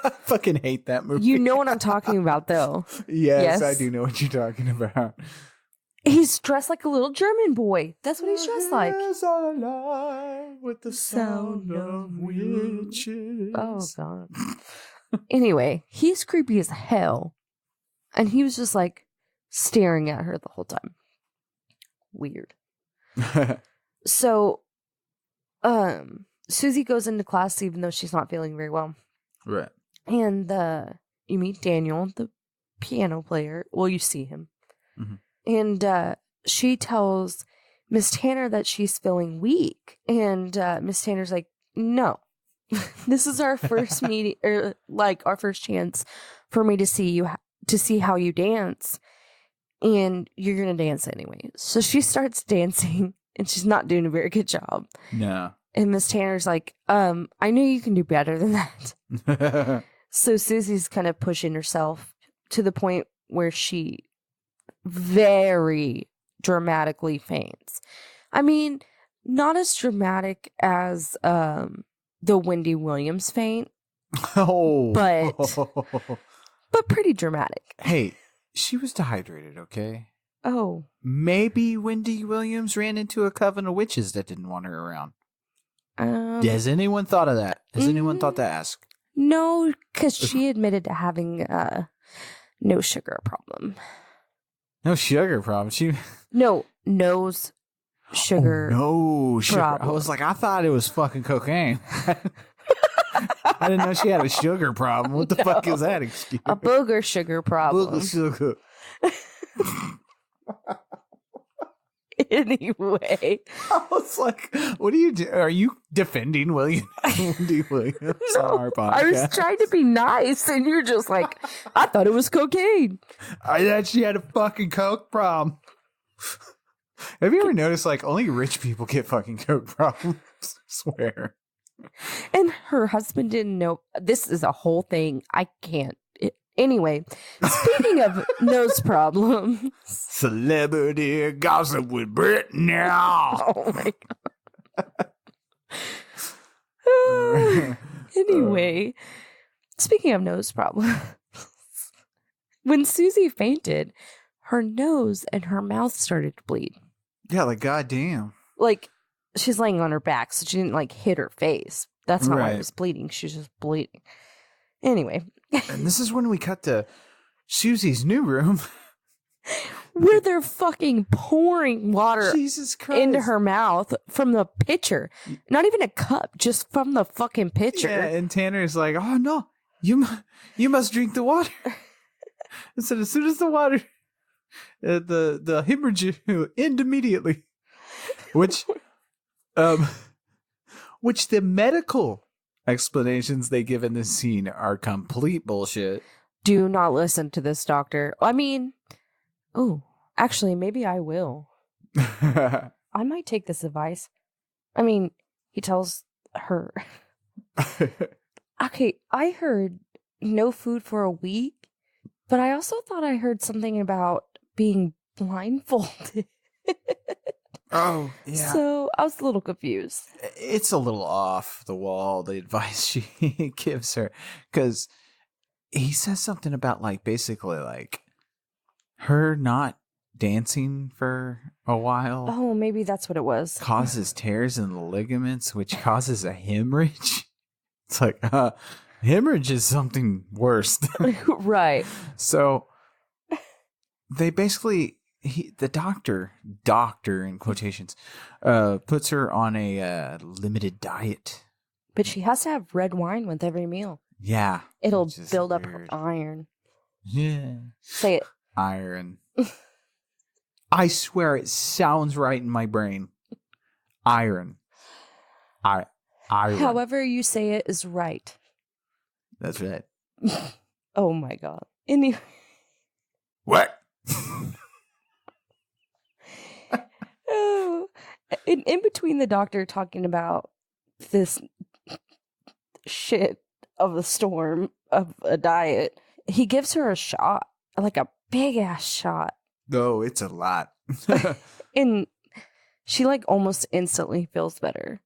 A: I fucking hate that movie.
E: You know what I'm talking about, though.
A: Yes, I do know what you're talking about.
E: He's dressed like a little German boy. That's what he's dressed like.
A: Alive with the sound of witches.
E: Oh, God. Anyway, he's creepy as hell. And he was just like staring at her the whole time. Weird. So, Susie goes into class even though she's not feeling very well.
A: Right.
E: And you meet Daniel, the piano player. Well, you see him.
A: Mm-hmm.
E: And she tells Miss Tanner that she's feeling weak. And Miss Tanner's like, no, this is our first meeting, or like our first chance for me to see you, to see how you dance. And you're going to dance anyway. So she starts dancing and she's not doing a very good job.
A: No.
E: And Miss Tanner's like, I know you can do better than that. So Susie's kind of pushing herself to the point where she very dramatically faints. I mean, not as dramatic as the Wendy Williams faint.
A: Oh.
E: But pretty dramatic.
A: Hey, she was dehydrated, okay?
E: Oh.
A: Maybe Wendy Williams ran into a coven of witches that didn't want her around. Has anyone thought of that? Has anyone thought to ask?
E: No, because she admitted to having no sugar problem.
A: No sugar problem. She
E: No, nose sugar.
A: Oh, no sugar.
E: Problem.
A: I was like, I thought it was fucking cocaine. I didn't know she had a sugar problem. What the fuck is that excuse?
E: A booger sugar problem.
A: Booger sugar.
E: Anyway.
A: I was like, what are you doing? Are you defending William Wendy Williams on our podcast?
E: I was trying to be nice, and you're just like, I thought it was cocaine.
A: I thought she had a fucking coke problem. Have you ever noticed, like, only rich people get fucking coke problems? I swear.
E: And her husband didn't know. This is a whole thing. I can't. Anyway, speaking of nose problems.
A: Celebrity gossip with Brit now.
E: Oh my god. Anyway, speaking of nose problems. When Susie fainted, her nose and her mouth started to bleed.
A: Yeah, like goddamn.
E: Like, she's laying on her back, so she didn't like hit her face. That's not why it
A: Right.
E: was bleeding. She was just bleeding. Anyway.
A: And this is when we cut to Susie's new room.
E: Where they're fucking pouring water
A: Jesus Christ.
E: into her mouth from the pitcher. Not even a cup, just from the fucking pitcher.
A: Yeah, and Tanner's like, oh no, you must drink the water. And so as soon as the water, the hemorrhage end immediately. Which the medical explanations they give in this scene are complete bullshit.
E: Do not listen to this doctor. I mean, oh, actually, maybe I will. I might take this advice. I mean, he tells her. Okay, I heard no food for a week, but I also thought I heard something about being blindfolded.
A: Oh, yeah.
E: So I was a little confused.
A: It's a little off the wall, the advice she gives her. Because he says something about, like, basically, like, her not dancing for a while
E: Oh, maybe that's what it was.
A: causes tears in the ligaments, which causes a hemorrhage. It's like, hemorrhage is something worse.
E: Right.
A: So they basically, the doctor in quotations, puts her on a limited diet.
E: But she has to have red wine with every meal.
A: Yeah.
E: It'll
A: which is
E: build up her
A: weird.
E: iron.
A: Yeah.
E: Say it.
A: Iron. I swear it sounds right in my brain. Iron. Iron.
E: However you say it is right.
A: That's right.
E: Oh my god. Anyway.
A: What?
E: Oh, in between the doctor talking about this shit of the storm of a diet, he gives her a shot, like a big ass shot,
A: No, it's a lot.
E: and she like almost instantly feels better.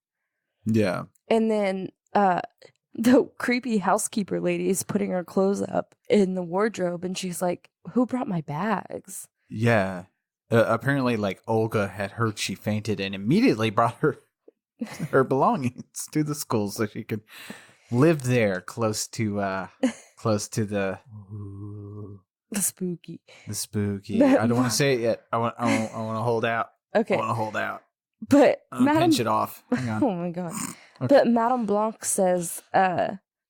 A: Yeah.
E: And then the creepy housekeeper lady is putting her clothes up in the wardrobe, and she's like, "Who brought my bags?"
A: Yeah. Apparently, like, Olga had heard she fainted and immediately brought her belongings to the school so she could live there close to the
E: The spooky.
A: spooky. I don't want to say it yet. I want to hold out.
E: Okay,
A: I want to hold out.
E: but
A: Pinch it off. Hang on.
E: Oh my god.
A: Okay.
E: But Madame Blanc says,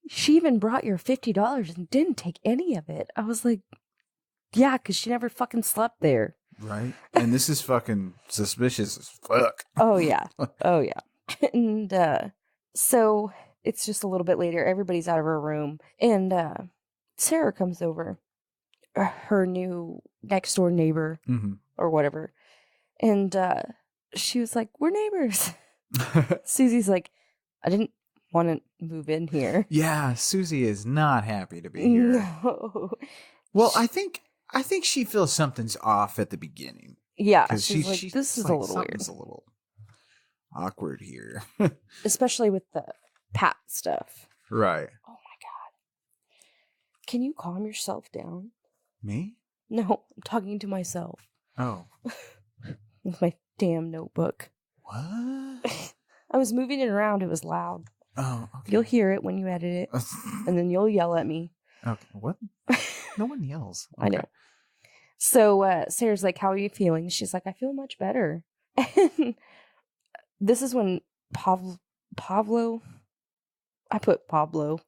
E: she even brought your $50 and didn't take any of it. I was like, yeah, because she never fucking slept there.
A: Right? And this is fucking suspicious as fuck.
E: Oh, yeah. Oh, yeah. And so it's just a little bit later. Everybody's out of her room. And Sarah comes over, her new next door neighbor
A: Mm-hmm.
E: or whatever. And she was like, we're neighbors. Susie's like, I didn't want to move in here.
A: Yeah, Susie is not happy to be here.
E: No.
A: Well, I think she feels something's off at the beginning.
E: Yeah,
A: Because
E: she's like, this is a little weird.
A: Something's a little awkward here.
E: Especially with the Pat stuff.
A: Right.
E: Oh my god. Can you calm yourself down?
A: Me?
E: No, I'm talking to myself
A: Oh.
E: with my damn notebook.
A: What?
E: I was moving it around. It was loud.
A: Oh, okay.
E: You'll hear it when you edit it, and then you'll yell at me.
A: Okay. What? No one yells.
E: I know. So Sarah's like, how are you feeling? She's like, I feel much better. And this is when Pablo, I put Pablo.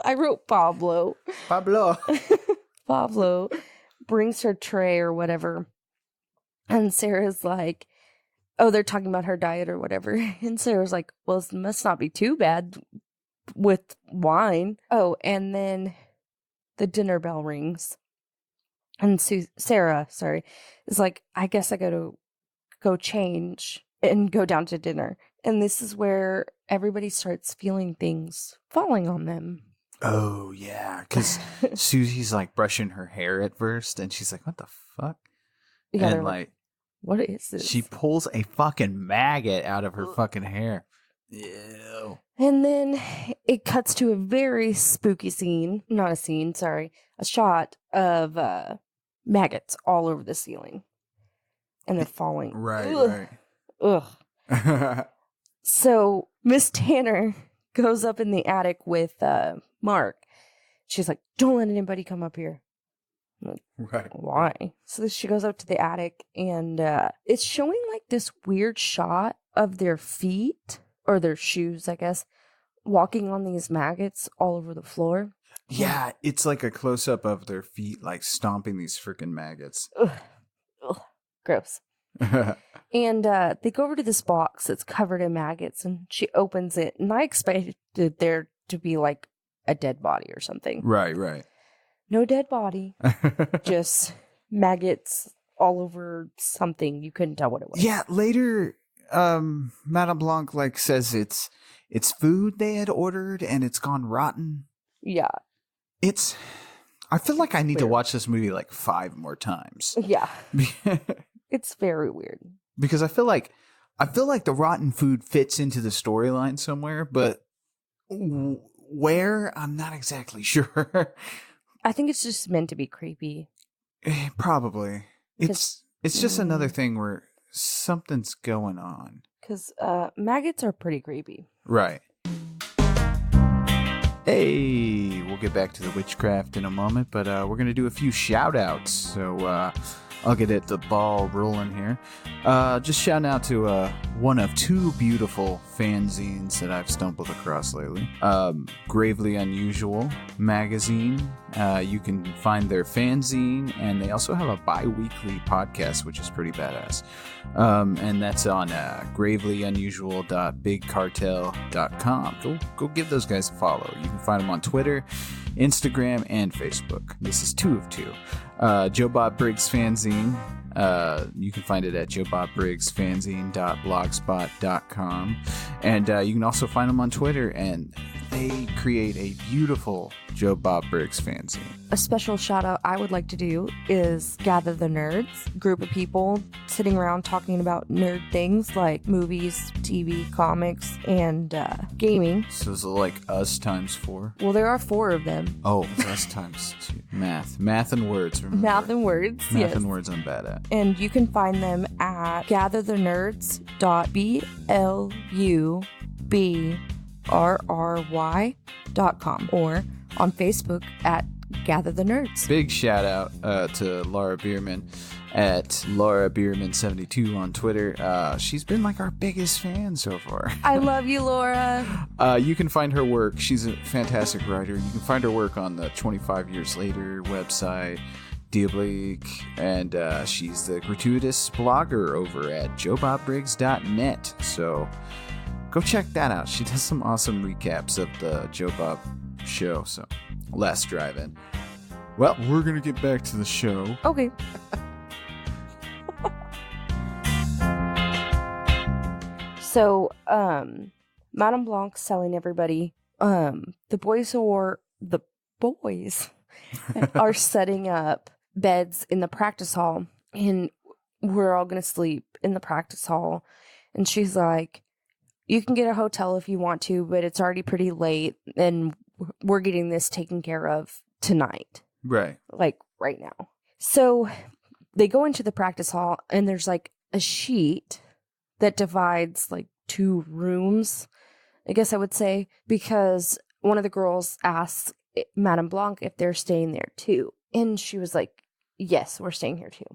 E: I wrote Pablo. Pablo brings her tray or whatever. And Sarah's like, oh, they're talking about her diet or whatever. And Sarah's like, well, it must not be too bad with wine. Oh, and then the dinner bell rings. And Sarah, is like, I guess I gotta go change and go down to dinner. And this is where everybody starts feeling things falling on them.
A: Oh, yeah. Because Susie's like brushing her hair at first, and she's like, what the fuck?
E: Yeah, they're
A: And
E: like, what is this?
A: she pulls a fucking maggot out of her fucking hair. Ew.
E: And then it cuts to a very spooky scene. Not a scene, sorry. A shot of maggots all over the ceiling. And they're falling.
A: Right,
E: Ugh. Ugh.
A: right.
E: So Miss Tanner goes up in the attic with Mark. She's like, don't let anybody come up here. I'm like,
A: Right.
E: why? So she goes up to the attic, and it's showing like this weird shot of their feet, or their shoes, I guess, walking on these maggots all over the floor.
A: Yeah, it's like a close-up of their feet, like stomping these freaking maggots.
E: Ugh. Ugh. Gross. And they go over to this box that's covered in maggots, and she opens it, and I expected there to be like a dead body or something.
A: Right.
E: No dead body, just maggots all over something. You couldn't tell what it was.
A: Yeah, later, Madame Blanc like says it's food they had ordered and it's gone rotten.
E: Yeah.
A: I feel like I need to
E: Weird.
A: watch this movie like 5 more times.
E: Yeah. It's very weird.
A: Because I feel like the rotten food fits into the storyline somewhere, but where, I'm not exactly sure.
E: I think it's just meant to be creepy.
A: Probably. It's just another thing where something's going on.
E: Because maggots are pretty creepy.
A: Right. Hey, we'll get back to the witchcraft in a moment, but we're going to do a few shout-outs. So I'll get the ball rolling here. Just shouting out to one of 2 beautiful fanzines that I've stumbled across lately. Gravely Unusual magazine. You can find their fanzine, and they also have a bi-weekly podcast, which is pretty badass. And that's on gravelyunusual.bigcartel.com. Go give those guys a follow. You can find them on Twitter, Instagram, and Facebook. This is 2 of 2. Joe Bob Briggs fanzine. You can find it at joebobbbriggsfanzine.blogspot.com. And you can also find them on Twitter, and they create a beautiful Joe Bob Briggs fanzine.
E: A special shout out I would like to do is Gather the Nerds, group of people sitting around talking about nerd things like movies, TV, comics, and gaming.
A: So it's like us times 4.
E: Well, there are 4 of them.
A: Oh, it's us times 2. Math and words. Remember?
E: Math and words,
A: Math
E: yes.
A: and words I'm bad at.
E: And you can find them at gatherthenerds.blurry.com or on Facebook at Gather the Nerds.
A: Big shout out to Laura Bierman at Laura Bierman72 on Twitter. She's been like our biggest fan so far.
E: I love you, Laura.
A: You can find her work. She's a fantastic writer. You can find her work on the 25 Years Later website, Diabolique, and she's the gratuitous blogger over at joebobriggs.net. So go check that out. She does some awesome recaps of the Joe Bob show. So less drive-in. Well, we're going to get back to the show.
E: Okay. So, Madame Blanc's telling everybody, the boys are setting up beds in the practice hall, and we're all going to sleep in the practice hall. And she's like, you can get a hotel if you want to, but it's already pretty late, and we're getting this taken care of tonight.
A: Right.
E: Like, right now. So, they go into the practice hall, and there's like a sheet that divides like 2 rooms, I guess I would say, because one of the girls asks Madame Blanc if they're staying there too. And she was like, yes, we're staying here too.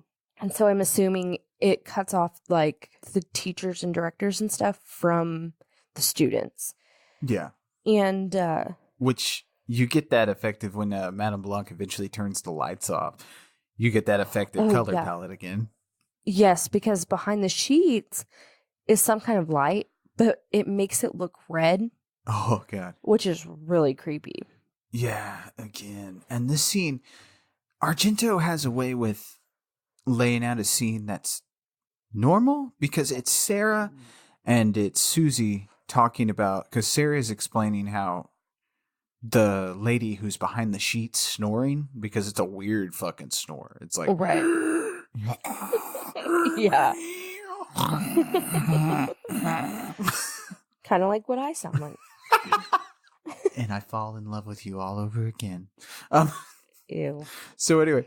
E: And so I'm assuming it cuts off like the teachers and directors and stuff from the students.
A: Yeah.
E: And
A: which you get that effective when Madame Blanc eventually turns the lights off. You get that effective color palette again.
E: Yes, because behind the sheets is some kind of light, but it makes it look red.
A: Oh, God.
E: Which is really creepy.
A: Yeah, again. And this scene, Argento has a way with laying out a scene that's normal because it's Sarah and it's Susie talking about, because Sarah is explaining how the lady who's behind the sheets snoring, because it's a weird fucking snore. It's like,
E: Right. Yeah. Kind of like what I sound like.
A: and I fall in love with you all over again.
E: Ew.
A: So anyway,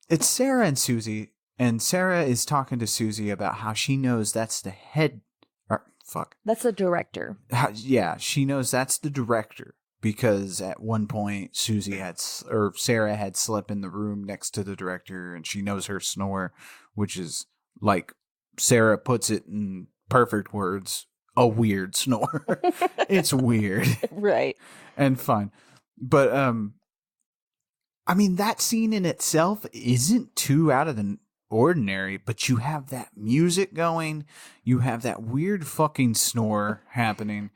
A: it's Sarah and Susie, and Sarah is talking to Susie about how she knows that's the head.
E: That's the director.
A: She knows that's the director because at one point Sarah had slept in the room next to the director, and she knows her snore, which is, like Sarah puts it in perfect words, a weird snore. It's weird.
E: Right.
A: And fun. But I mean, that scene in itself isn't too out of the ordinary, but you have that music going, you have that weird fucking snore happening,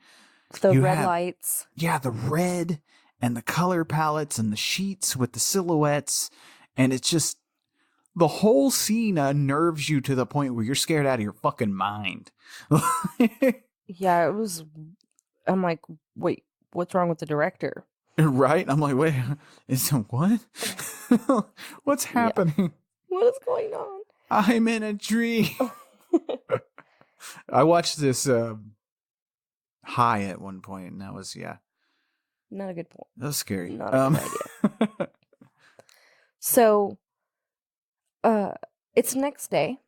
E: the red lights,
A: the red and the color palettes and the sheets with the silhouettes, and it's just the whole scene unnerves you to the point where you're scared out of your fucking mind.
E: Yeah, it was. I'm like, wait, what's wrong with the director?
A: Right? I'm like, wait, is it what? What's happening?
E: What is going on?
A: I'm in a dream. I watched this High at one point, and that was,
E: Not a good point.
A: that was scary.
E: Not a good idea. So, it's the next day,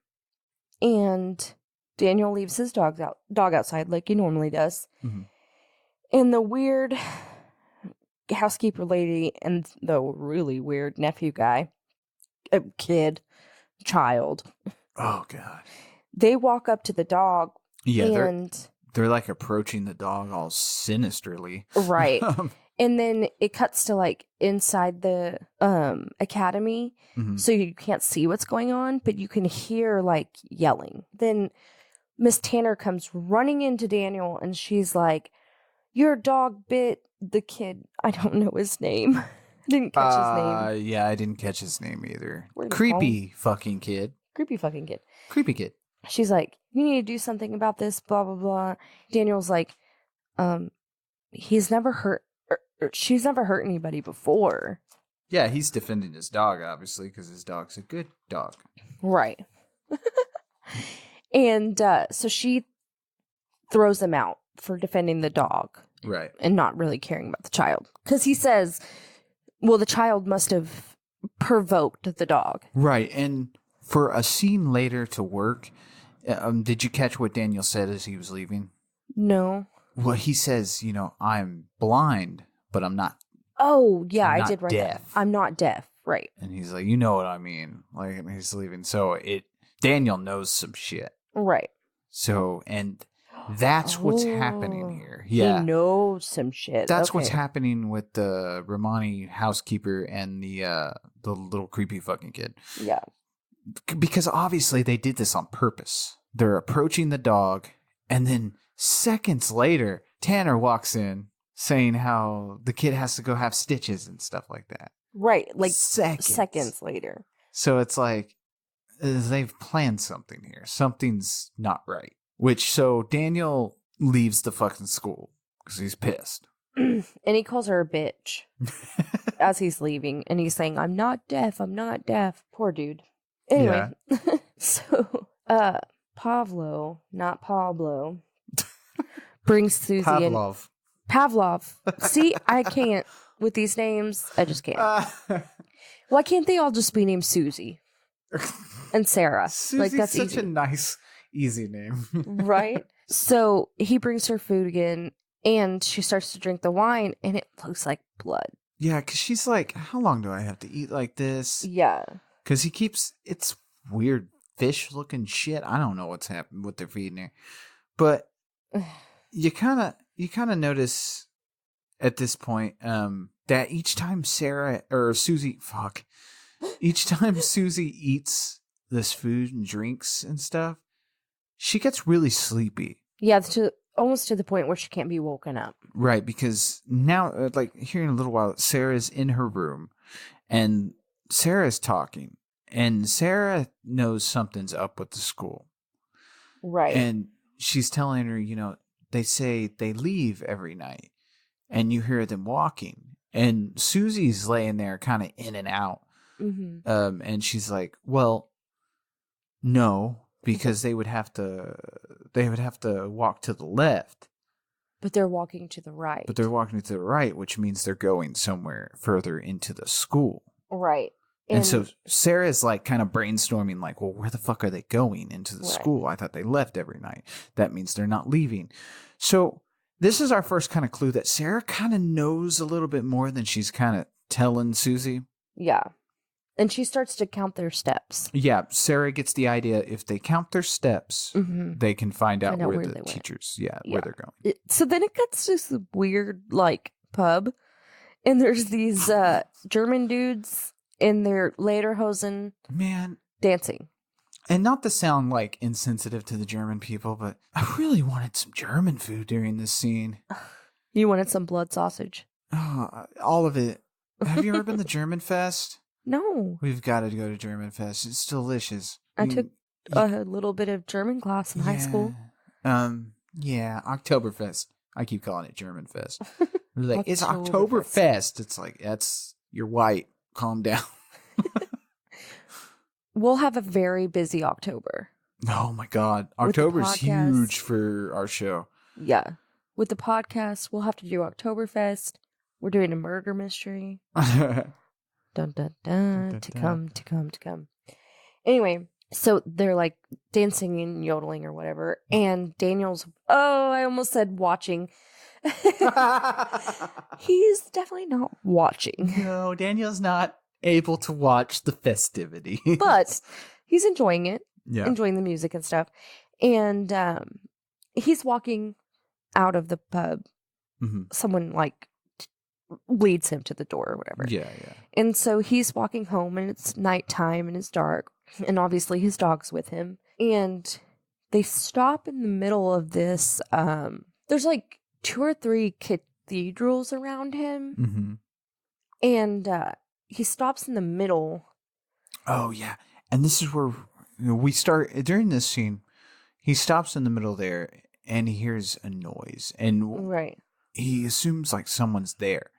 E: and Daniel leaves his dog outside like he normally does.
A: Mhm.
E: And the weird housekeeper lady and the really weird nephew guy, child,
A: Oh, God.
E: they walk up to the dog.
A: Yeah,
E: and
A: they're like approaching the dog all sinisterly.
E: right. And then it cuts to like inside the academy,
A: Mhm.
E: so you can't see what's going on, but you can hear like yelling. Then Miss Tanner comes running into Daniel, and she's like, "Your dog bit the kid." I don't know his name. I didn't catch his name.
A: Yeah, I didn't catch his name either.
E: What do they
A: Creepy fucking kid.
E: Creepy fucking kid.
A: Creepy kid.
E: She's like, "You need to do something about this." Blah blah blah. Daniel's like, he's never hurt. She's never hurt anybody before.
A: Yeah, he's defending his dog, obviously, because his dog's a good dog.
E: Right. And so she throws him out for defending the dog.
A: Right.
E: And not really caring about the child. Because he says, well, the child must have provoked the dog.
A: Right. And for a scene later to work, did you catch what Daniel said as he was leaving?
E: No.
A: Well, he says, I'm blind, but I'm not.
E: Oh, yeah,
A: I'm
E: I
A: not
E: did write
A: deaf.
E: that. I'm not deaf. Right.
A: And he's like, you know what I mean? Like, and he's leaving. So Daniel knows some shit.
E: Right.
A: So, and that's what's happening here. Yeah.
E: He knows some shit.
A: That's
E: Okay.
A: what's happening with the Romani housekeeper and the little creepy fucking kid.
E: Yeah.
A: Because obviously they did this on purpose. They're approaching the dog, and then seconds later, Tanner walks in saying how the kid has to go have stitches and stuff like that.
E: Right. Like
A: seconds
E: later.
A: So it's like they've planned something here. Something's not right. So Daniel leaves the fucking school because he's pissed.
E: And he calls her a bitch as he's leaving. And he's saying, I'm not deaf. I'm not deaf. Poor dude. Anyway. Yeah. So, Pablo, not Pablo, brings Susie in. Pavlov. See, I can't with these names. I just can't. Why can't they all just be named Susie and Sarah?
A: Susie's
E: like that's
A: such
E: easy.
A: a nice, easy name,
E: right? So he brings her food again, and she starts to drink the wine, and it looks like blood.
A: Yeah, because she's like, "How long do I have to eat like this?"
E: Yeah,
A: because it's weird fish-looking shit. I don't know what's happening, what they're feeding her, but you kind of notice at this point that each time Susie eats this food and drinks and stuff, she gets really sleepy.
E: Yeah, almost to the point where she can't be woken up.
A: Right, because now, like here in a little while, Sarah's in her room, and Sarah's talking, and Sarah knows something's up with the school.
E: Right.
A: And she's telling her, they say they leave every night, and you hear them walking, And Susie's laying there kind of in and out.
E: Mm-hmm.
A: And she's like, well, no, because they would have to walk to the left.
E: But they're walking to the right.
A: But they're walking to the right, which means they're going somewhere further into the school.
E: Right.
A: And so Sarah's like kind of brainstorming, like, well, where the fuck are they going into the school? I thought they left every night. That means they're not leaving. So this is our first kind of clue that Sarah kind of knows a little bit more than she's kind of telling Susie.
E: Yeah. And she starts to count their steps.
A: Yeah. Sarah gets the idea if they count their steps, they can find out where the teachers, where they're going.
E: So then it gets to this weird, like, pub. And there's these German dudes in their lederhosen,
A: man,
E: dancing.
A: And not to sound like insensitive to the German people, but I really wanted some German food during this scene.
E: You wanted some blood sausage?
A: Oh, all of it. Have you ever been to German Fest?
E: No.
A: We've got to go to German Fest. It's delicious.
E: I took a little bit of German class in high school.
A: Yeah, Oktoberfest. I keep calling it German Fest. Like, it's Oktoberfest. It's like, you're white. Calm down.
E: We'll have a very busy October.
A: Oh my God. October's huge for our show.
E: Yeah. With the podcast, we'll have to do Oktoberfest. We're doing a murder mystery. Dun, dun, dun. To come. Anyway, so they're like dancing and yodeling or whatever. And Daniel's, I almost said watching. He's definitely not watching.
A: No, Daniel's not able to watch the festivity.
E: But he's enjoying it.
A: Yeah.
E: Enjoying the music and stuff. And he's walking out of the pub.
A: Mm-hmm.
E: Someone like leads him to the door or whatever.
A: Yeah.
E: And so he's walking home and it's nighttime and it's dark. And obviously his dog's with him. And they stop in the middle of this. There's like 2 or 3 cathedrals around him.
A: Mm-hmm.
E: And he stops in the middle.
A: Oh, yeah. And this is where we start. During this scene, he stops in the middle there and he hears a noise. And he assumes like someone's there.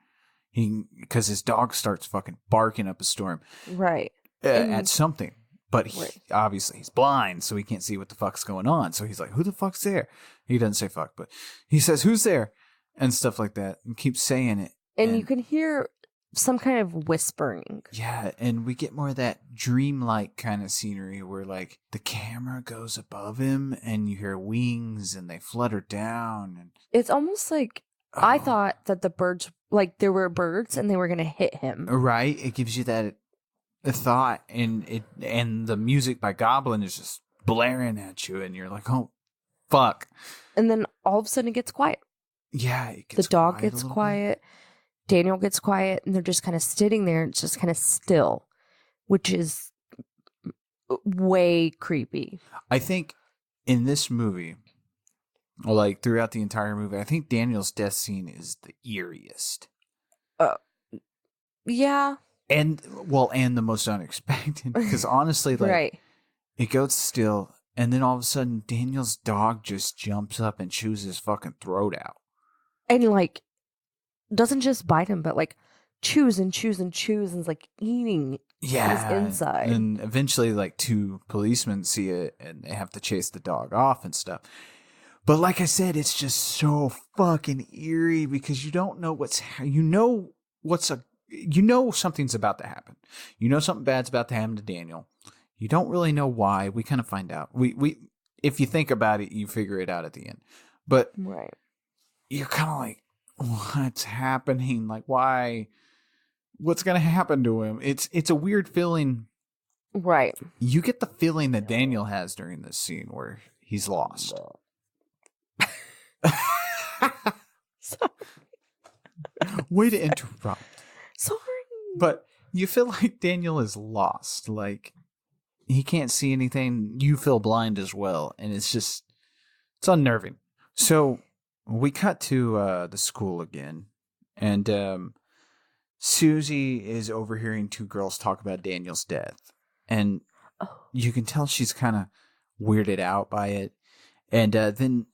A: Because his dog starts fucking barking up a storm.
E: Right.
A: At something. But obviously he's blind, so he can't see what the fuck's going on. So he's like, who the fuck's there? He doesn't say fuck, but he says, who's there? And stuff like that. And keeps saying it.
E: And you can hear some kind of whispering.
A: Yeah, and we get more of that dreamlike kind of scenery where like the camera goes above him and you hear wings and they flutter down. And
E: it's almost like I thought that the birds, like there were birds and they were going to hit him.
A: Right? It gives you that thought, and the music by Goblin is just blaring at you and you're like, oh, fuck.
E: And then all of a sudden it gets quiet.
A: Yeah, it gets
E: the dog gets quiet. Daniel gets quiet, and they're just kind of sitting there. It's just kind of still, which is way creepy.
A: I think in this movie, like throughout the entire movie, I think Daniel's death scene is the eeriest.
E: Yeah.
A: And the most unexpected, because honestly, like, it goes still, and then all of a sudden, Daniel's dog just jumps up and chews his fucking throat out.
E: And like, doesn't just bite him, but like chews and chews and chews and is like eating his inside.
A: And eventually like 2 policemen see it and they have to chase the dog off and stuff. But like I said, it's just so fucking eerie because you don't know something's about to happen. You know something bad's about to happen to Daniel. You don't really know why. We kind of find out. We if you think about it, you figure it out at the end. But you're kind of like, what's happening? Like, why? What's going to happen to him? It's a weird feeling.
E: Right.
A: You get the feeling that Daniel has during this scene where he's lost.
E: Sorry.
A: Way to interrupt.
E: Sorry.
A: But you feel like Daniel is lost. Like, he can't see anything. You feel blind as well. And it's unnerving. So we cut to the school again. And Susie is overhearing 2 girls talk about Daniel's death. And you can tell she's kind of weirded out by it. And then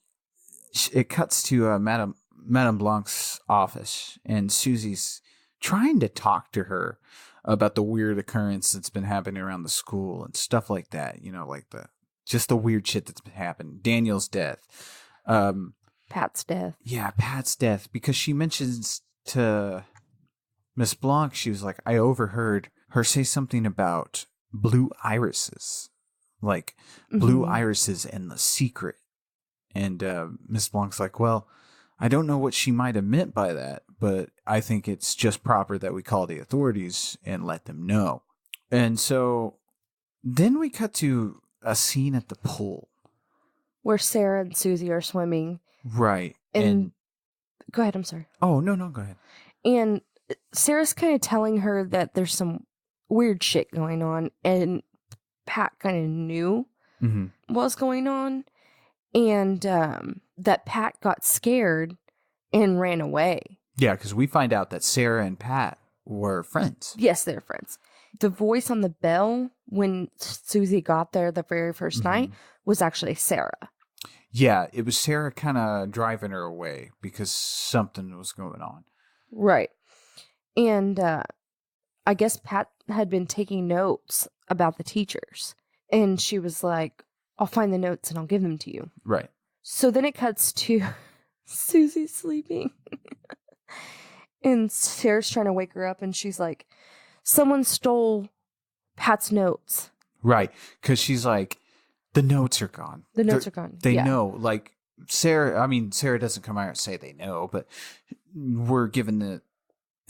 A: it cuts to Madame Blanc's office. And Susie's trying to talk to her about the weird occurrence that's been happening around the school and stuff like that. Like just the weird shit that's been happening. Daniel's death.
E: Pat's death.
A: Yeah, Pat's death. Because she mentions to Miss Blanc, she was like, I overheard her say something about blue irises. Like, blue irises and the secret. And Miss Blanc's like, well, I don't know what she might have meant by that, but I think it's just proper that we call the authorities and let them know. And so then we cut to a scene at the pool.
E: Where Sarah and Susie are swimming.
A: Right.
E: And go ahead, I'm sorry.
A: Oh, no, go ahead.
E: And Sarah's kind of telling her that there's some weird shit going on, and Pat kind of knew what was going on, and that Pat got scared and ran away.
A: Yeah, because we find out that Sarah and Pat were friends.
E: Yes, they're friends. The voice on the bell when Susie got there the very first night was actually Sarah.
A: Yeah, it was Sarah kind of driving her away because something was going on.
E: Right. And I guess Pat had been taking notes about the teachers. And she was like, I'll find the notes and I'll give them to you.
A: Right.
E: So then it cuts to Susie sleeping. And Sarah's trying to wake her up and she's like, someone stole Pat's notes.
A: Right. Because she's like, the notes are gone.
E: The notes are gone.
A: They know. Like, Sarah doesn't come out and say they know, but we're given the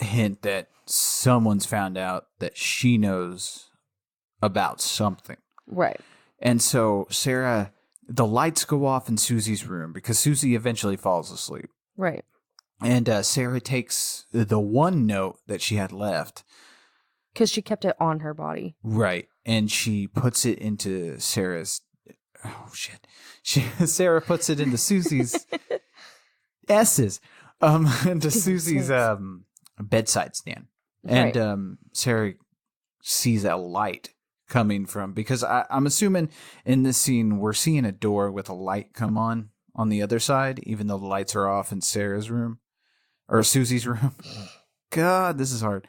A: hint that someone's found out that she knows about something.
E: Right.
A: And so Sarah, the lights go off in Susie's room because Susie eventually falls asleep.
E: Right.
A: And Sarah takes the one note that she had left.
E: Because she kept it on her body.
A: Right. And she puts it into Sarah's... Oh, shit. Sarah puts it into Susie's... S's. Into Susie's bedside stand. And
E: Right.
A: Sarah sees a light coming from... Because I'm assuming in this scene, we're seeing a door with a light come on the other side, even though the lights are off in Sarah's room. Or Susie's room. God, this is hard.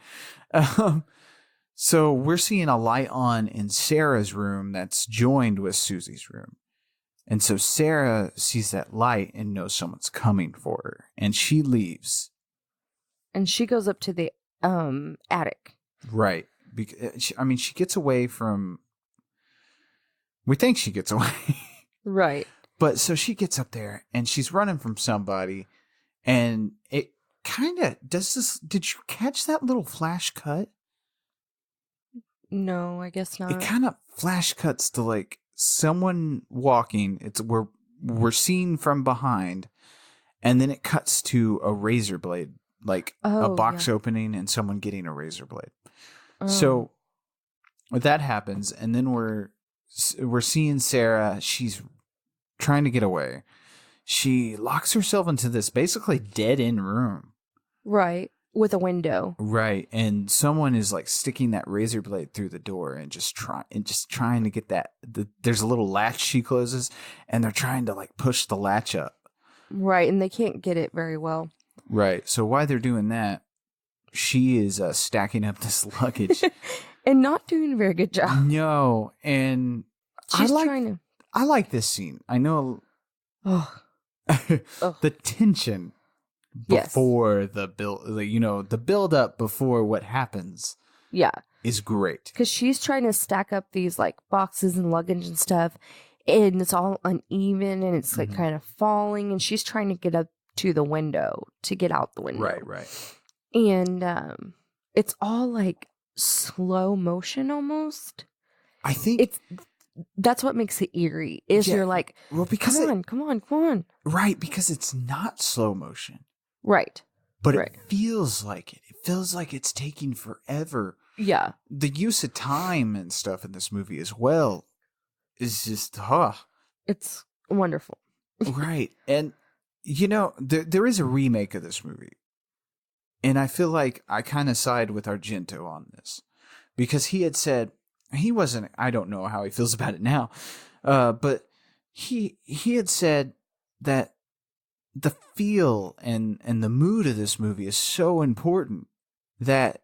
A: So we're seeing a light on in Sarah's room that's joined with Susie's room. And so Sarah sees that light and knows someone's coming for her. And she leaves.
E: And she goes up to the attic.
A: Right. She gets away from... We think she gets away.
E: Right.
A: But so she gets up there and she's running from somebody. And it kind of does this... Did you catch that little flash cut?
E: No, I guess not.
A: It kind of flash cuts to like someone walking. We're seen from behind, and then it cuts to a razor blade, like a box opening and someone getting a razor blade. So that happens, and then we're seeing Sarah. She's trying to get away. She locks herself into this basically dead end room.
E: Right. With a window.
A: Right. And someone is like sticking that razor blade through the door and just trying to get that. There's a little latch she closes and they're trying to like push the latch up.
E: Right. And they can't get it very well.
A: Right. So while they're doing that, she is stacking up this luggage.
E: And not doing a very good job.
A: No. And
E: She's trying to.
A: I like this scene. I know the tension. Before the build, the build up before what happens, is great.
E: Because she's trying to stack up these like boxes and luggage and stuff, and it's all uneven and it's like kind of falling, and she's trying to get up to the window to get out the window.
A: Right.
E: And it's all like slow motion almost.
A: I think
E: that's what makes it eerie. You're like,
A: well, because
E: come on.
A: Right, because it's not slow motion.
E: Right.
A: But it feels like it. It feels like it's taking forever.
E: Yeah.
A: The use of time and stuff in this movie as well is just,
E: It's wonderful.
A: Right. And, there is a remake of this movie. And I feel like I kind of side with Argento on this. Because he had said, I don't know how he feels about it now, but he had said that the feel and the mood of this movie is so important that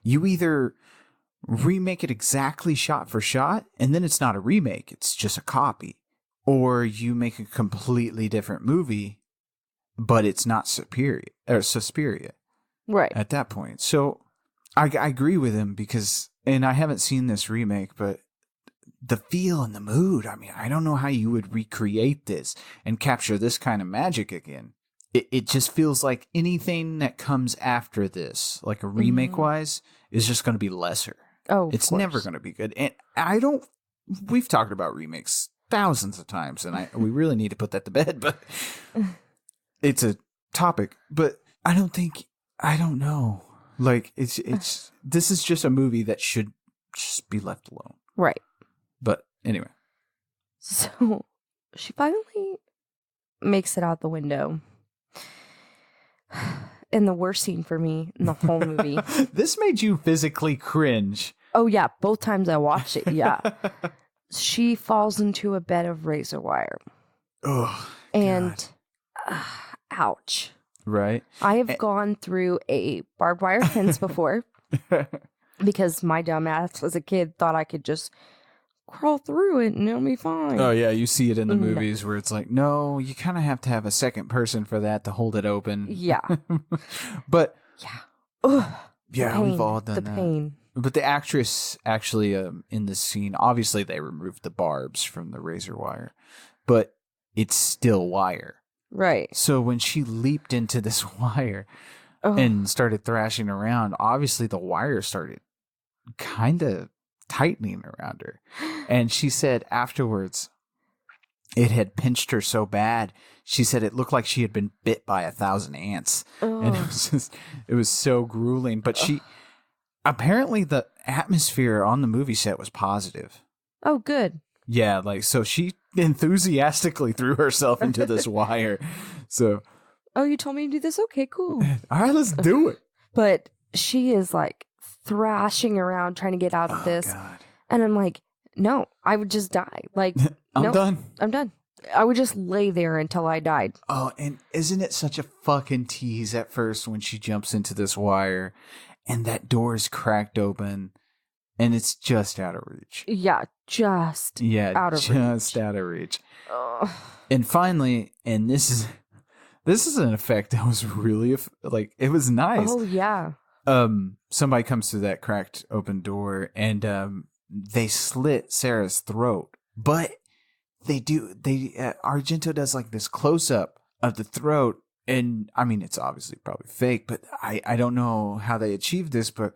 A: you either remake it exactly shot for shot, and then it's not a remake, it's just a copy, or you make a completely different movie, but it's not Suspiria
E: Right.
A: at that point. So I agree with him because, and I haven't seen this remake, but the feel and the mood, I mean, I don't know how you would recreate this and capture this kind of magic again. It just feels like anything that comes after this, like a remake wise, is just going to be lesser.
E: Oh,
A: it's never going to be good. And we've talked about remakes thousands of times, and we really need to put that to bed, but it's a topic. But I don't know. Like, this is just a movie that should just be left alone.
E: Right.
A: But anyway.
E: So she finally makes it out the window. And the worst scene for me in the whole movie.
A: This made you physically cringe.
E: Oh, yeah. Both times I watched it. Yeah. She falls into a bed of razor wire.
A: Oh,
E: and ouch.
A: Right.
E: I have gone through a barbed wire fence before because my dumb ass as a kid thought I could just crawl through it and it'll be fine.
A: Oh, yeah. You see it in the movies where it's like, no, you kind of have to have a second person for that to hold it open.
E: Yeah.
A: But
E: yeah. Ugh,
A: yeah, we've all done that.
E: The pain.
A: But the actress actually in this scene, obviously they removed the barbs from the razor wire, but it's still wire.
E: Right.
A: So when she leaped into this wire and started thrashing around, obviously the wire started kind of tightening around her. And she said afterwards it had pinched her so bad. She said it looked like she had been bit by 1,000 ants. And it was so grueling. But apparently the atmosphere on the movie set was positive.
E: Oh, good.
A: Yeah, like, so she enthusiastically threw herself into this wire. So,
E: oh, you told me to do this? Okay, cool.
A: All right, let's do it.
E: But she is like thrashing around trying to get out of this. God. And I'm like, no, I would just die. Like,
A: I'm done.
E: I'm done. I would just lay there until I died.
A: Oh, and isn't it such a fucking tease at first when she jumps into this wire and that door is cracked open and it's just out of reach?
E: Yeah, just out of reach.
A: Just out of reach. And finally, and this is an effect that was really, like, it was nice.
E: Oh, yeah.
A: Somebody comes through that cracked open door and they slit Sarah's throat, but Argento does like this close up of the throat, and I mean it's obviously probably fake, but I don't know how they achieved this, but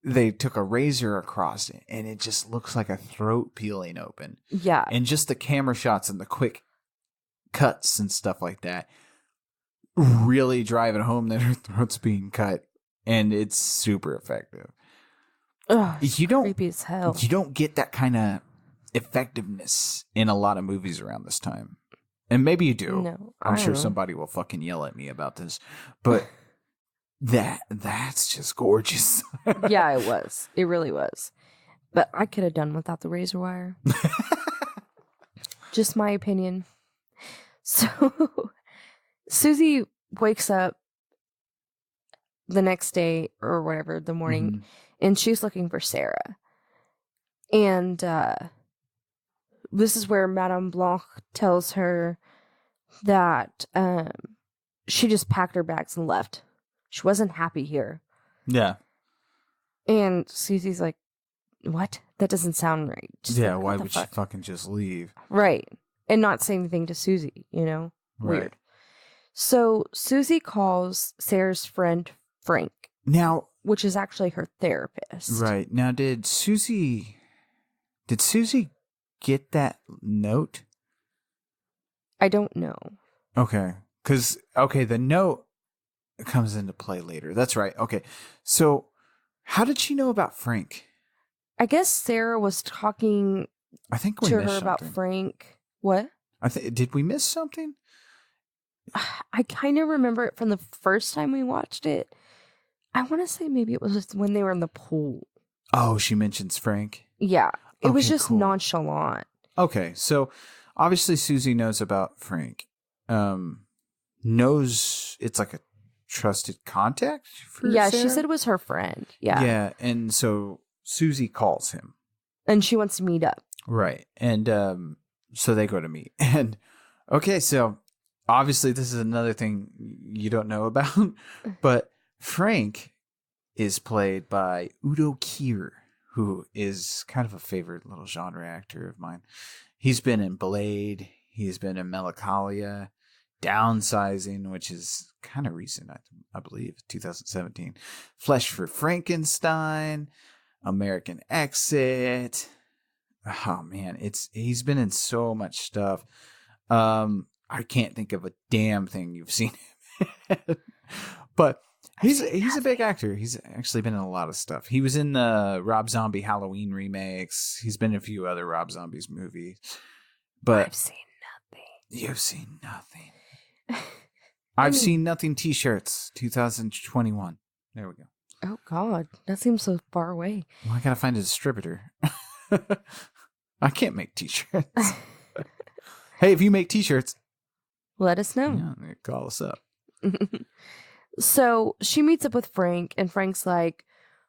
A: they took a razor across it and it just looks like a throat peeling open.
E: Yeah.
A: And just the camera shots and the quick cuts and stuff like that really drive it home that her throat's being cut, and it's super effective.
E: Ugh, creepy as hell.
A: You don't get that kind of effectiveness in a lot of movies around this time. And maybe you do.
E: No,
A: I'm sure
E: know.
A: somebody will fucking yell at me about this. But that's just gorgeous.
E: Yeah, it was. It really was. But I could have done without the razor wire. Just my opinion. So Susie wakes up the next day or whatever, the morning, and she's looking for Sarah. And this is where Madame Blanc tells her that she just packed her bags and left. She wasn't happy here.
A: Yeah.
E: And Susie's like, what? That doesn't sound right. Just
A: yeah,
E: like,
A: why would she fucking just leave?
E: Right. And not say anything to Susie, you know?
A: Right.
E: Weird. So Susie calls Sarah's friend Frank.
A: Now,
E: which is actually her therapist.
A: Right. Now, did Susie get that note?
E: I don't know.
A: Okay. The note comes into play later. That's right. Okay. So, how did she know about Frank?
E: I guess Sarah was talking
A: to her
E: about Frank. What?
A: Did we miss something?
E: I kind of remember it from the first time we watched it. I want to say maybe it was just when they were in the pool.
A: Oh, she mentions Frank?
E: Yeah. It was just
A: cool.
E: nonchalant.
A: Okay. So, obviously Susie knows about Frank. Knows it's like a trusted contact for
E: Yeah,
A: Sarah?
E: she said it was her friend. Yeah.
A: Yeah, and so Susie calls him.
E: And she wants to meet up.
A: Right. And so they go to meet. And okay, so obviously this is another thing you don't know about, but Frank is played by Udo Kier, who is kind of a favorite little genre actor of mine. He's been in Blade, he's been in Melancholia, Downsizing, which is kind of recent, I believe, 2017. Flesh for Frankenstein, American Exit. Oh man, he's been in so much stuff. I can't think of a damn thing you've seen him in. But he's a big actor. He's actually been in a lot of stuff. He was in the Rob Zombie Halloween remakes. He's been in a few other Rob Zombies movies. But
E: I've seen nothing.
A: You've seen nothing. I've seen nothing t-shirts 2021. There we go.
E: Oh God, that seems so far away.
A: Well, I gotta find a distributor. I can't make t-shirts. Hey, if you make t-shirts,
E: Let us know.
A: yeah, call us up.
E: So she meets up with Frank, and Frank's like,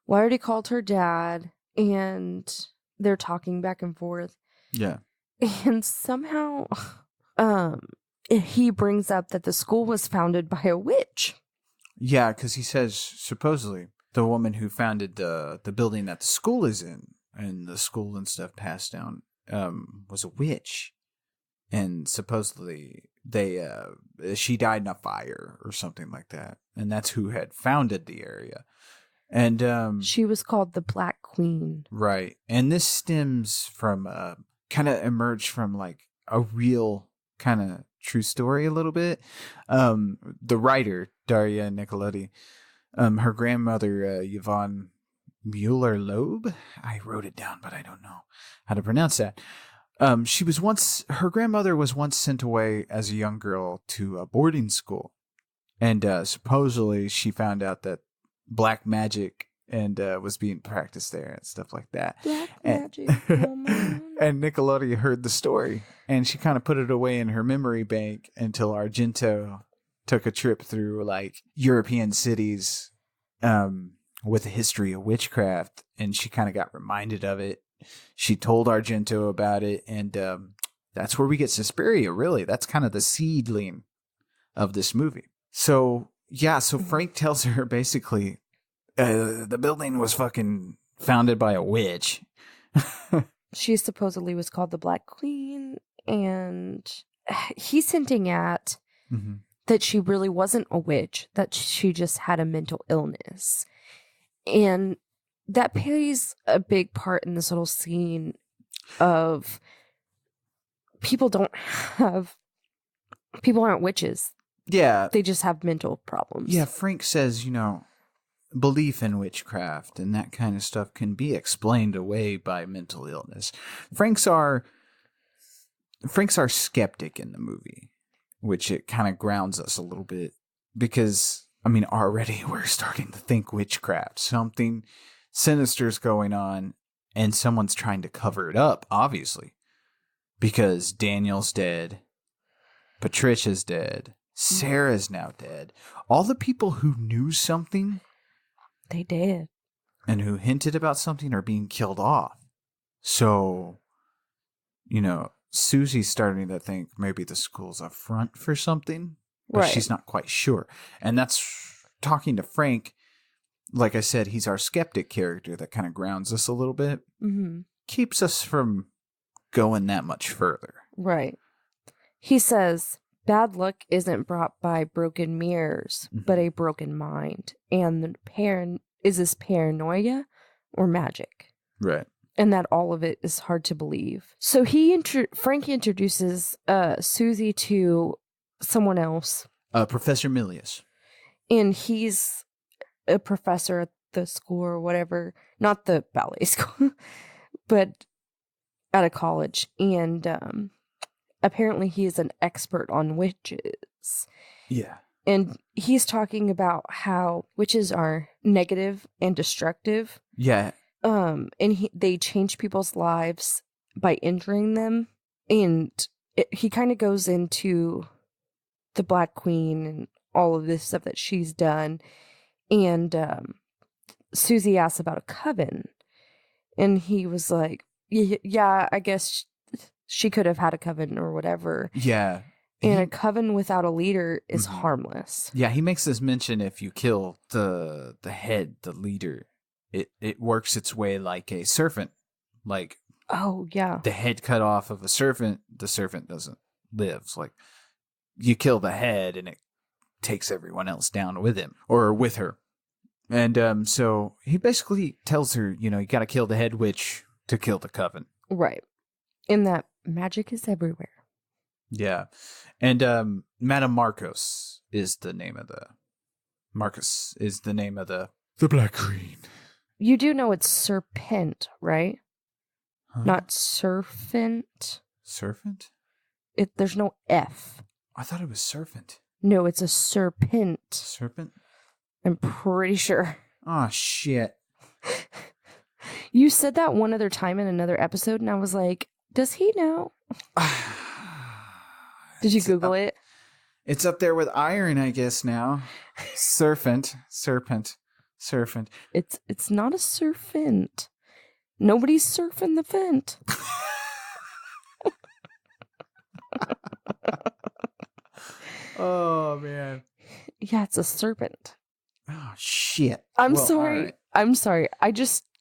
E: well, I already called her dad, and they're talking back and forth.
A: Yeah.
E: And somehow he brings up that the school was founded by a witch.
A: Yeah, because he says supposedly the woman who founded the building that the school is in and the school and stuff passed down was a witch. And supposedly she died in a fire or something like that. And that's who had founded the area. And
E: She was called the Black Queen.
A: right. And this stems from kind of emerged from like a real kind of true story a little bit. The writer, Daria Nicoletti, her grandmother, Yvonne Mueller-Loeb, I wrote it down, but I don't know how to pronounce that. Her grandmother was once sent away as a young girl to a boarding school. And supposedly she found out that black magic and was being practiced there and stuff like that.
E: Black
A: And-
E: magic woman.
A: And Nicoletti heard the story, and she kind of put it away in her memory bank until Argento took a trip through like European cities with a history of witchcraft, and she kind of got reminded of it. She told Argento about it, and that's where we get Suspiria, really. That's kind of the seedling of this movie. So, yeah, so Frank tells her basically the building was fucking founded by a witch.
E: She supposedly was called the Black Queen, and he's hinting at
A: Mm-hmm.
E: that she really wasn't a witch, that she just had a mental illness. And that plays a big part in this little scene of people aren't witches.
A: Yeah.
E: They just have mental problems.
A: Yeah, Frank says, belief in witchcraft and that kind of stuff can be explained away by mental illness. Frank's our skeptic in the movie, which it kind of grounds us a little bit because, already we're starting to think witchcraft. Something sinister's going on and someone's trying to cover it up, obviously, because Daniel's dead, Patricia's dead, Sarah's now dead. All the people who knew something...
E: They did.
A: And who hinted about something are being killed off. So, Susie's starting to think maybe the school's a front for something, but
E: Right.
A: she's not quite sure. And that's talking to Frank. Like I said, he's our skeptic character that kind of grounds us a little bit.
E: Mm-hmm.
A: Keeps us from going that much further.
E: Right. He says, bad luck isn't brought by broken mirrors, but a broken mind. And the is this paranoia or magic?
A: Right.
E: And that all of it is hard to believe. So Frank introduces Susie to someone else.
A: Professor Milius.
E: And he's a professor at the school or whatever. Not the ballet school, but at a college. And apparently he is an expert on witches.
A: Yeah.
E: And he's talking about how witches are negative and destructive.
A: Yeah.
E: And they change people's lives by injuring them. And he kind of goes into the Black Queen and all of this stuff that she's done. And Susie asks about a coven. And he was like, yeah, I guess she could have had a coven or whatever.
A: Yeah.
E: And a coven without a leader is
A: Mhm.
E: harmless.
A: Yeah, he makes this mention if you kill the head, the leader, it works its way like a serpent. Like
E: Oh, yeah.
A: the head cut off of a serpent, the serpent doesn't live. Like you kill the head and it takes everyone else down with him or with her. And so he basically tells her, you got to kill the head witch to kill the coven.
E: Right. And that magic is everywhere.
A: Yeah. And Madame Marcos is the name of the Black Queen.
E: You do know it's serpent, right?
A: Huh?
E: Not serpent.
A: Serpent?
E: There's no F.
A: I thought it was serpent.
E: No, it's a serpent.
A: Serpent?
E: I'm pretty sure.
A: Oh, shit.
E: You said that one other time in another episode, and I was like, does he know? Did you Google it?
A: It's up there with iron, I guess, now. Serpent.
E: It's not a serpent. Nobody's surfing the vent.
A: Oh, man.
E: Yeah, it's a serpent.
A: Oh, shit.
E: I'm
A: Well,
E: sorry.
A: all right.
E: I'm sorry.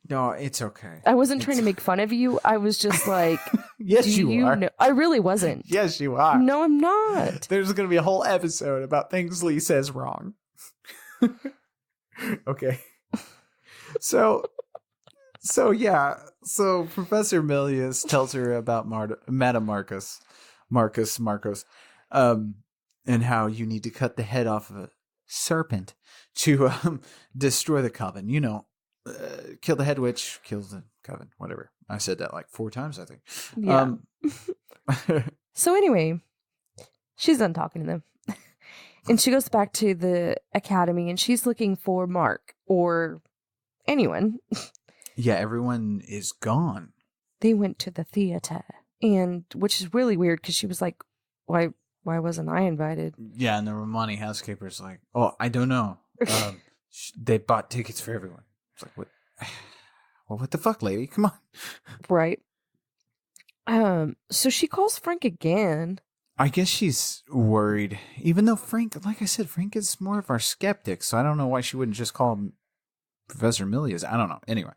A: No, it's okay.
E: I wasn't trying to make fun of you. I was just like,
A: Yes,
E: do
A: you are.
E: know? I really wasn't.
A: Yes, you are.
E: No, I'm not.
A: There's going to be a whole episode about things Leigh says wrong. Okay. So yeah. So Professor Milius tells her about Madame Marcos, and how you need to cut the head off of a serpent to destroy the coven. Kill the head witch, kill the coven, whatever. I said that like 4 times, I think.
E: Yeah. So anyway, she's done talking to them. And she goes back to the academy and she's looking for Mark or anyone.
A: Yeah, everyone is gone.
E: They went to the theater, and which is really weird because she was like, why wasn't I invited?
A: Yeah, and the Romani housekeeper's like, oh, I don't know. They bought tickets for everyone. It's like, what? Well, what the fuck, lady? Come on.
E: Right. So she calls Frank again.
A: I guess she's worried. Even though Frank, like I said, Frank is more of our skeptic, so I don't know why she wouldn't just call him Professor Milius. I don't know. Anyway.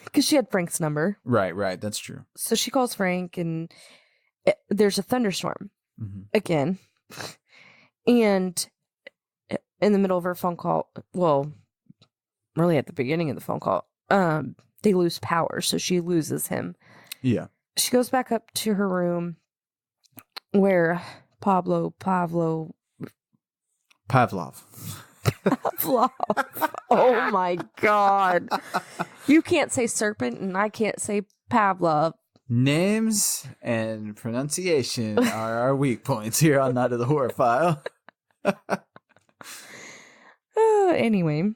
E: Because she had Frank's number.
A: Right. That's true.
E: So she calls Frank, and there's a thunderstorm again. And in the middle of her phone call, well, really at the beginning of the phone call, they lose power, so she loses him.
A: Yeah.
E: She goes back up to her room where Pavlov. Oh my God. You can't say serpent and I can't say Pavlov.
A: Names and pronunciation are our weak points here on Night of the Horror File.
E: Anyway.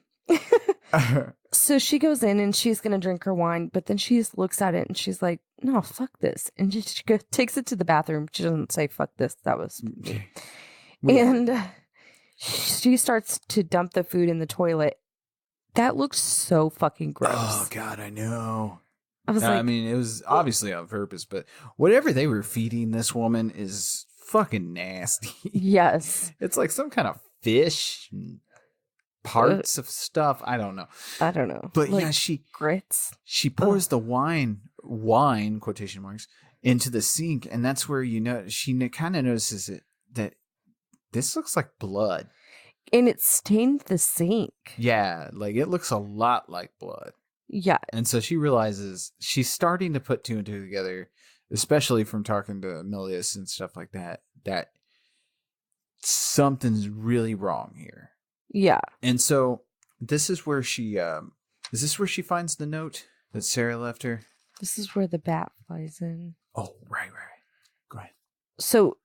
E: So she goes in and she's going to drink her wine, but then she just looks at it and she's like, no, fuck this. And she takes it to the bathroom. She doesn't say, fuck this. That was me. And she starts to dump the food in the toilet. That looks so fucking gross.
A: Oh, God, I know.
E: I was
A: I mean, it was obviously on purpose, but whatever they were feeding this woman is fucking nasty.
E: Yes.
A: It's like some kind of fish and parts of stuff. I don't know.
E: But
A: like, yeah,
E: grits.
A: She pours the wine quotation marks into the sink, and that's where she kind of notices that this looks like blood,
E: and it stained the sink.
A: Yeah, like it looks a lot like blood.
E: Yeah,
A: and so she realizes she's starting to put 2 and 2 together, especially from talking to Milius and stuff like that. That something's really wrong here.
E: Yeah. And
A: so this is where she is this where she finds the note that Sarah left her?
E: This is where the bat flies in.
A: Oh, right. Go ahead.
E: So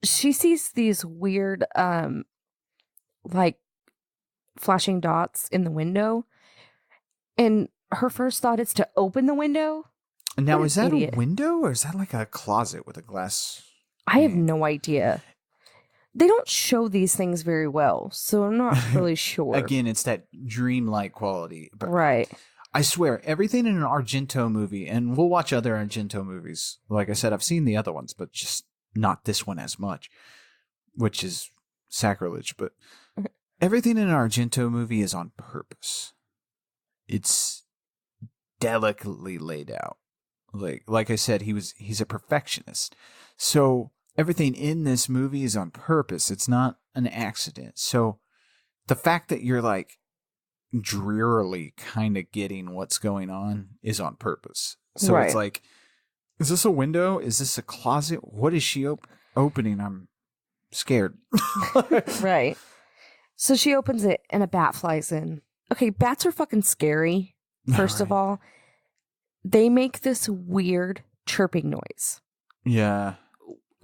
E: she sees these weird like flashing dots in the window, and her first thought is to open the window.
A: And now, is that a window or is that like a closet with a glass?
E: I have no idea. They don't show these things very well, so I'm not really sure.
A: Again, it's that dreamlike quality. But
E: Right.
A: I swear, everything in an Argento movie, and we'll watch other Argento movies. Like I said, I've seen the other ones, but just not this one as much, which is sacrilege. But everything in an Argento movie is on purpose. It's delicately laid out. Like I said, he's a perfectionist. So everything in this movie is on purpose. It's not an accident. So the fact that you're like drearily kind of getting what's going on is on purpose. So
E: Right.
A: it's like, is this a window? Is this a closet? What is she opening? I'm scared.
E: Right. So she opens it and a bat flies in. Okay, bats are fucking scary, first of
A: Right.
E: all. They make this weird chirping noise.
A: Yeah.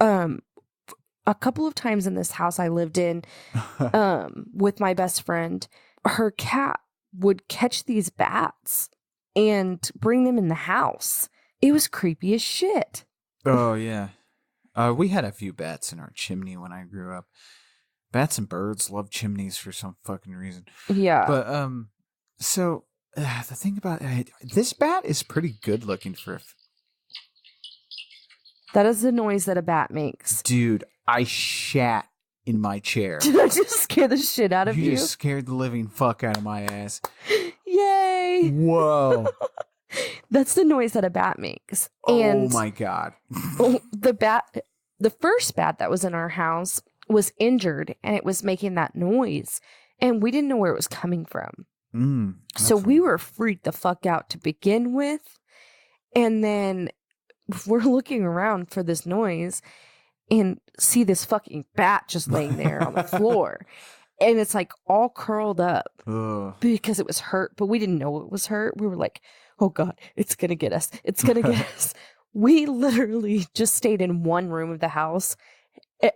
E: A couple of times in this house I lived in, with my best friend, her cat would catch these bats and bring them in the house. It was creepy as shit.
A: Oh, yeah. We had a few bats in our chimney when I grew up. Bats and birds love chimneys for some fucking reason.
E: Yeah.
A: But, so, the thing about this bat is pretty good looking for a...
E: That is the noise that a bat makes.
A: Dude, I shat in my chair.
E: Did I just scare the shit out of you?
A: You just scared the living fuck out of my ass.
E: Yay!
A: Whoa.
E: That's the noise that a bat makes.
A: Oh
E: And
A: my God.
E: the first bat that was in our house was injured and it was making that noise and we didn't know where it was coming from. So we were freaked the fuck out to begin with. And then we're looking around for this noise and see this fucking bat just laying there on the floor. And it's like all curled up because it was hurt, but we didn't know it was hurt. We were like, oh God, it's going to get us. It's going to get us. We literally just stayed in one room of the house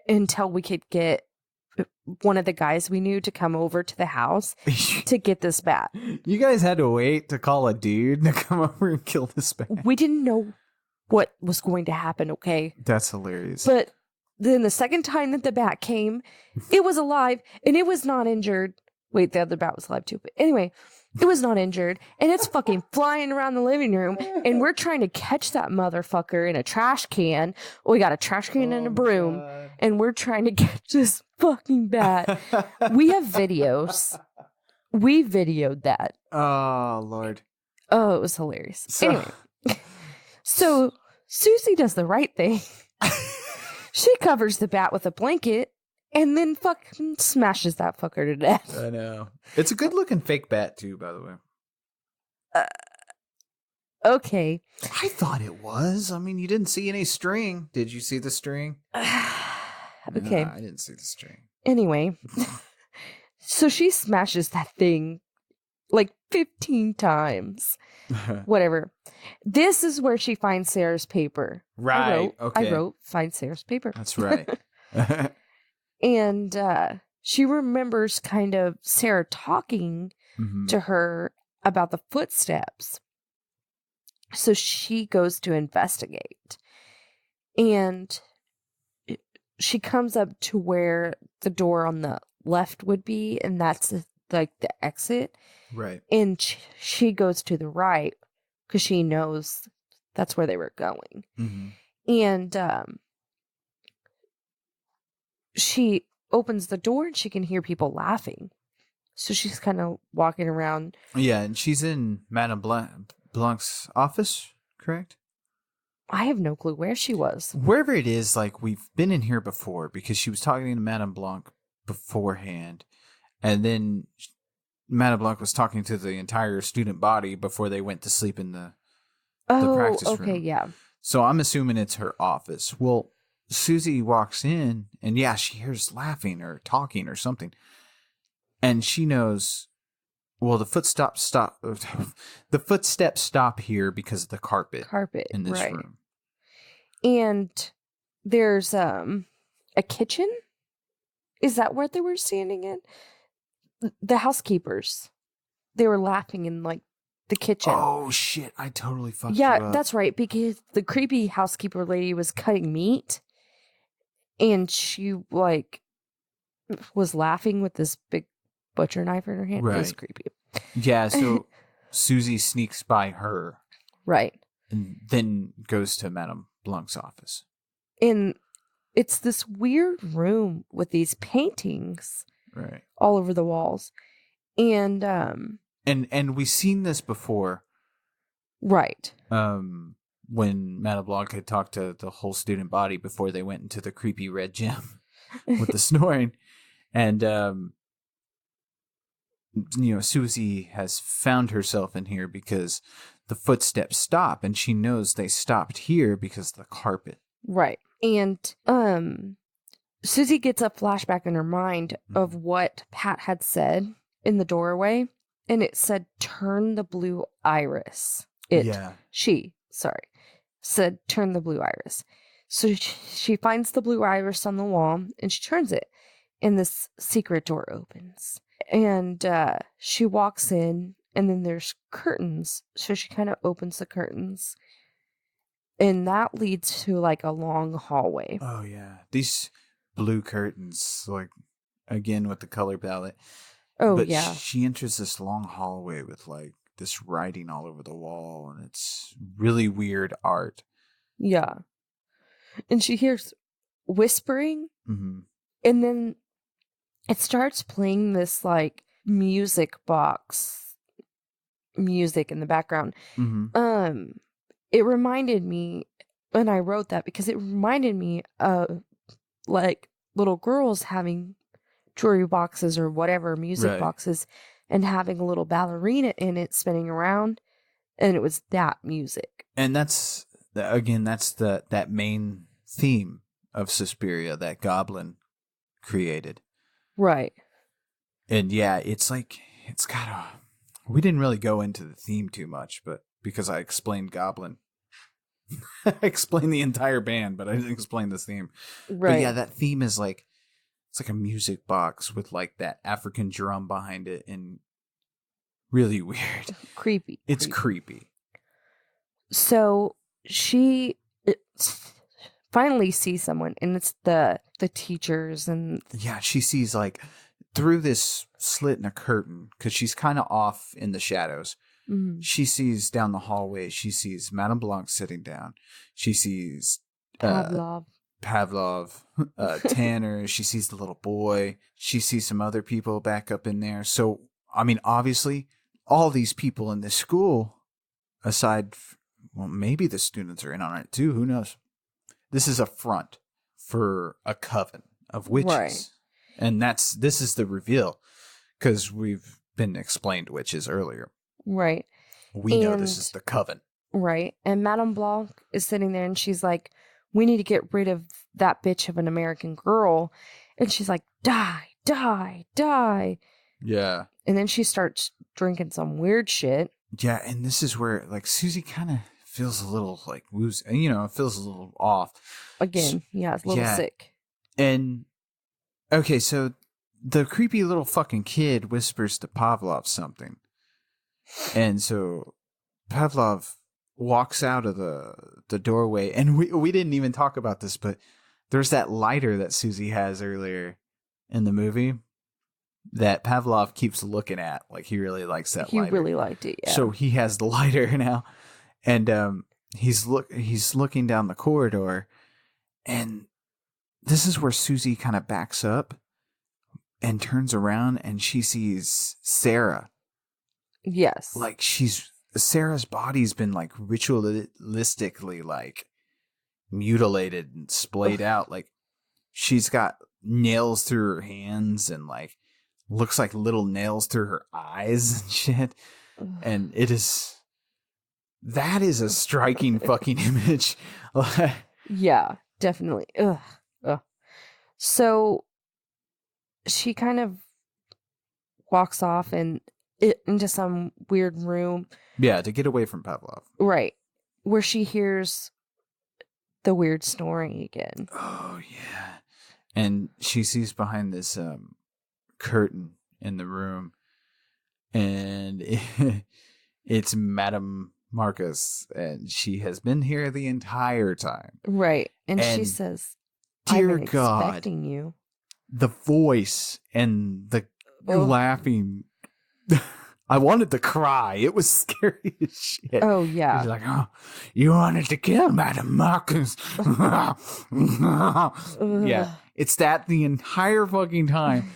E: until we could get one of the guys we knew to come over to the house to get this bat.
A: You guys had to wait to call a dude to come over and kill this bat.
E: We didn't know what was going to happen, okay?
A: That's hilarious.
E: But then the second time that the bat came, it was alive and it was not injured. Wait, the other bat was alive too. But anyway, it was not injured and it's fucking flying around the living room and we're trying to catch that motherfucker in a trash can. We got a trash can and a broom and we're trying to catch this fucking bat. We have videos. We videoed that.
A: Oh, Lord.
E: Oh, it was hilarious. Anyway, so Susie does the right thing. She covers the bat with a blanket and then fucking smashes that fucker to death.
A: I know. It's a good looking fake bat, too, by the way.
E: Okay.
A: I thought it was. I mean, you didn't see any string. Did you see the string?
E: Okay.
A: Nah, I didn't see the string.
E: Anyway, so she smashes that thing like 15 times. Whatever. This is where she finds Sarah's paper.
A: Right.
E: I wrote, find Sarah's paper.
A: That's right.
E: And she remembers kind of Sarah talking to her about the footsteps. So she goes to investigate. And she comes up to where the door on the left would be, and that's like the exit.
A: Right.
E: And she goes to the right because she knows that's where they were going. And she opens the door and she can hear people laughing. So she's kind of walking around.
A: Yeah, and she's in Madame Blanc's office, correct?
E: I have no clue where she was.
A: Wherever it is, like, we've been in here before because she was talking to Madame Blanc beforehand. And then Madame Blanc was talking to the entire student body before they went to sleep in the practice room.
E: Okay, yeah.
A: So I'm assuming it's her office. Well, Susie walks in and yeah, she hears laughing or talking or something. And she knows, well, the footsteps stop here because of the carpet in this room.
E: And there's a kitchen. Is that what they were standing in? The housekeepers. They were laughing in like the kitchen.
A: Oh shit, I totally fucked you up.
E: That's right, because the creepy housekeeper lady was cutting meat and she like was laughing with this big butcher knife in her hand. It was
A: Right.
E: creepy.
A: Yeah, so Susie sneaks by her
E: Right.
A: and then goes to Madame Blanc's office.
E: And it's this weird room with these paintings
A: Right.
E: all over the walls. And
A: And we've seen this before.
E: right.
A: When Madame Blanc had talked to the whole student body before they went into the creepy red gym with the snoring. And Susie has found herself in here because the footsteps stop, and she knows they stopped here because of the carpet.
E: Right. And Susie gets a flashback in her mind of what Pat had said in the doorway, and it said, "Turn the blue iris." She said, "Turn the blue iris." So she finds the blue iris on the wall, and she turns it, and this secret door opens. And she walks in, and then there's curtains. So she kind of opens the curtains, and that leads to like a long hallway.
A: Oh, yeah. These blue curtains, like, again with the color palette.
E: Oh,
A: but
E: yeah.
A: She enters this long hallway with, like, this writing all over the wall, and it's really weird art.
E: Yeah. And she hears whispering,
A: Mm-hmm.
E: and then it starts playing this, like, music box music in the background.
A: Mm-hmm.
E: It reminded me, and I wrote that because it reminded me of, like, little girls having jewelry boxes or whatever, music boxes, and having a little ballerina in it spinning around, and it was that music.
A: And that's that main theme of Suspiria that Goblin created.
E: Right.
A: And yeah, it's like, it's got a... We didn't really go into the theme too much, but because I explained Goblin. I explained the entire band, but I didn't explain this theme.
E: Right.
A: But yeah, that theme is like, it's like a music box with like that African drum behind it, and really weird.
E: Creepy.
A: It's creepy.
E: So she finally sees someone, and it's the teachers, and
A: yeah, she sees like through this slit in a curtain because she's kind of off in the shadows.
E: mm-hmm.
A: She sees down the hallway. She sees Madame Blanc sitting down. She sees Pavlov, Tanner. She sees the little boy. She sees some other people back up in there. So, I mean, obviously, all these people in this school, aside, well, maybe the students are in on it too. Who knows? This is a front for a coven of witches.
E: Right.
A: And this is the reveal, because we've been explained witches earlier.
E: Right.
A: We know this is the coven.
E: Right. And Madame Blanc is sitting there, and she's like, "We need to get rid of that bitch of an American girl." And she's like, "Die, die, die."
A: Yeah.
E: And then she starts drinking some weird shit.
A: Yeah, and this is where, like, Susie kind of feels a little, like, woozy. Feels a little off.
E: Again, yeah, it's a little sick.
A: And, okay, so the creepy little fucking kid whispers to Pavlov something. And so Pavlov walks out of the doorway, and we didn't even talk about this, but there's that lighter that Susie has earlier in the movie that Pavlov keeps looking at. Like, he really likes that lighter.
E: He really liked it, yeah.
A: So he has the lighter now, and he's looking down the corridor, and this is where Susie kind of backs up and turns around, and she sees Sarah.
E: Yes.
A: Like, Sarah's body's been like ritualistically like mutilated and splayed out. Like, she's got nails through her hands and like looks like little nails through her eyes and shit. And that is a striking fucking image.
E: Yeah, definitely. Ugh. So she kind of walks off and into some weird room.
A: Yeah, to get away from Pavlov.
E: Right. Where she hears the weird snoring again.
A: Oh, yeah. And she sees behind this curtain in the room, and it's Madame Marcus, and she has been here the entire time.
E: Right. And she says,
A: "Dear
E: "I've been
A: God,
E: expecting you."
A: the voice and the
E: Oh.
A: laughing. I wanted to cry. It was scary as shit.
E: Oh, yeah.
A: He's like, oh, you wanted to kill Madam Marcus. Yeah. It's that the entire fucking time.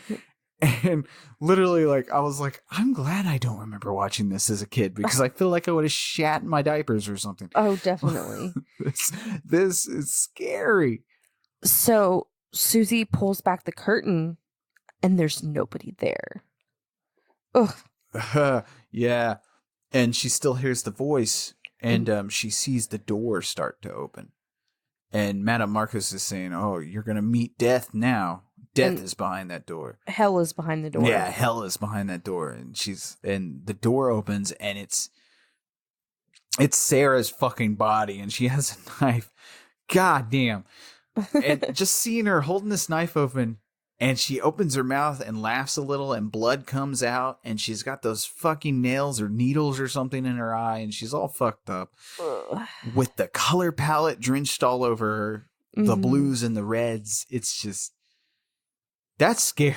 A: And literally, like, I was like, I'm glad I don't remember watching this as a kid because I feel like I would have shat in my diapers or something.
E: Oh, definitely.
A: This is scary.
E: So Susie pulls back the curtain and there's nobody there. Ugh.
A: Yeah. And she still hears the voice and she sees the door start to open. And Madame Marcus is saying, oh, you're going to meet death now. Death is behind that door.
E: Hell is behind the door.
A: Yeah, hell is behind that door. And the door opens and it's Sarah's fucking body and she has a knife. God damn. And just seeing her holding this knife open and she opens her mouth and laughs a little and blood comes out and she's got those fucking nails or needles or something in her eye and she's all fucked up with the color palette drenched all over her, the blues and the reds. It's just, that's scary.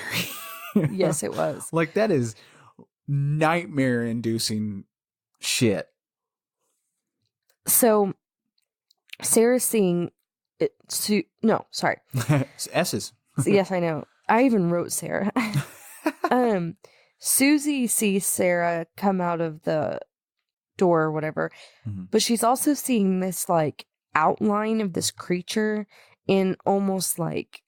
E: Yes, it was.
A: Like, that is nightmare inducing shit.
E: So Sarah's seeing it. No, sorry.
A: S's.
E: Yes, I know. I even wrote Sarah. Susie sees Sarah come out of the door or whatever, but she's also seeing this like outline of this creature in almost like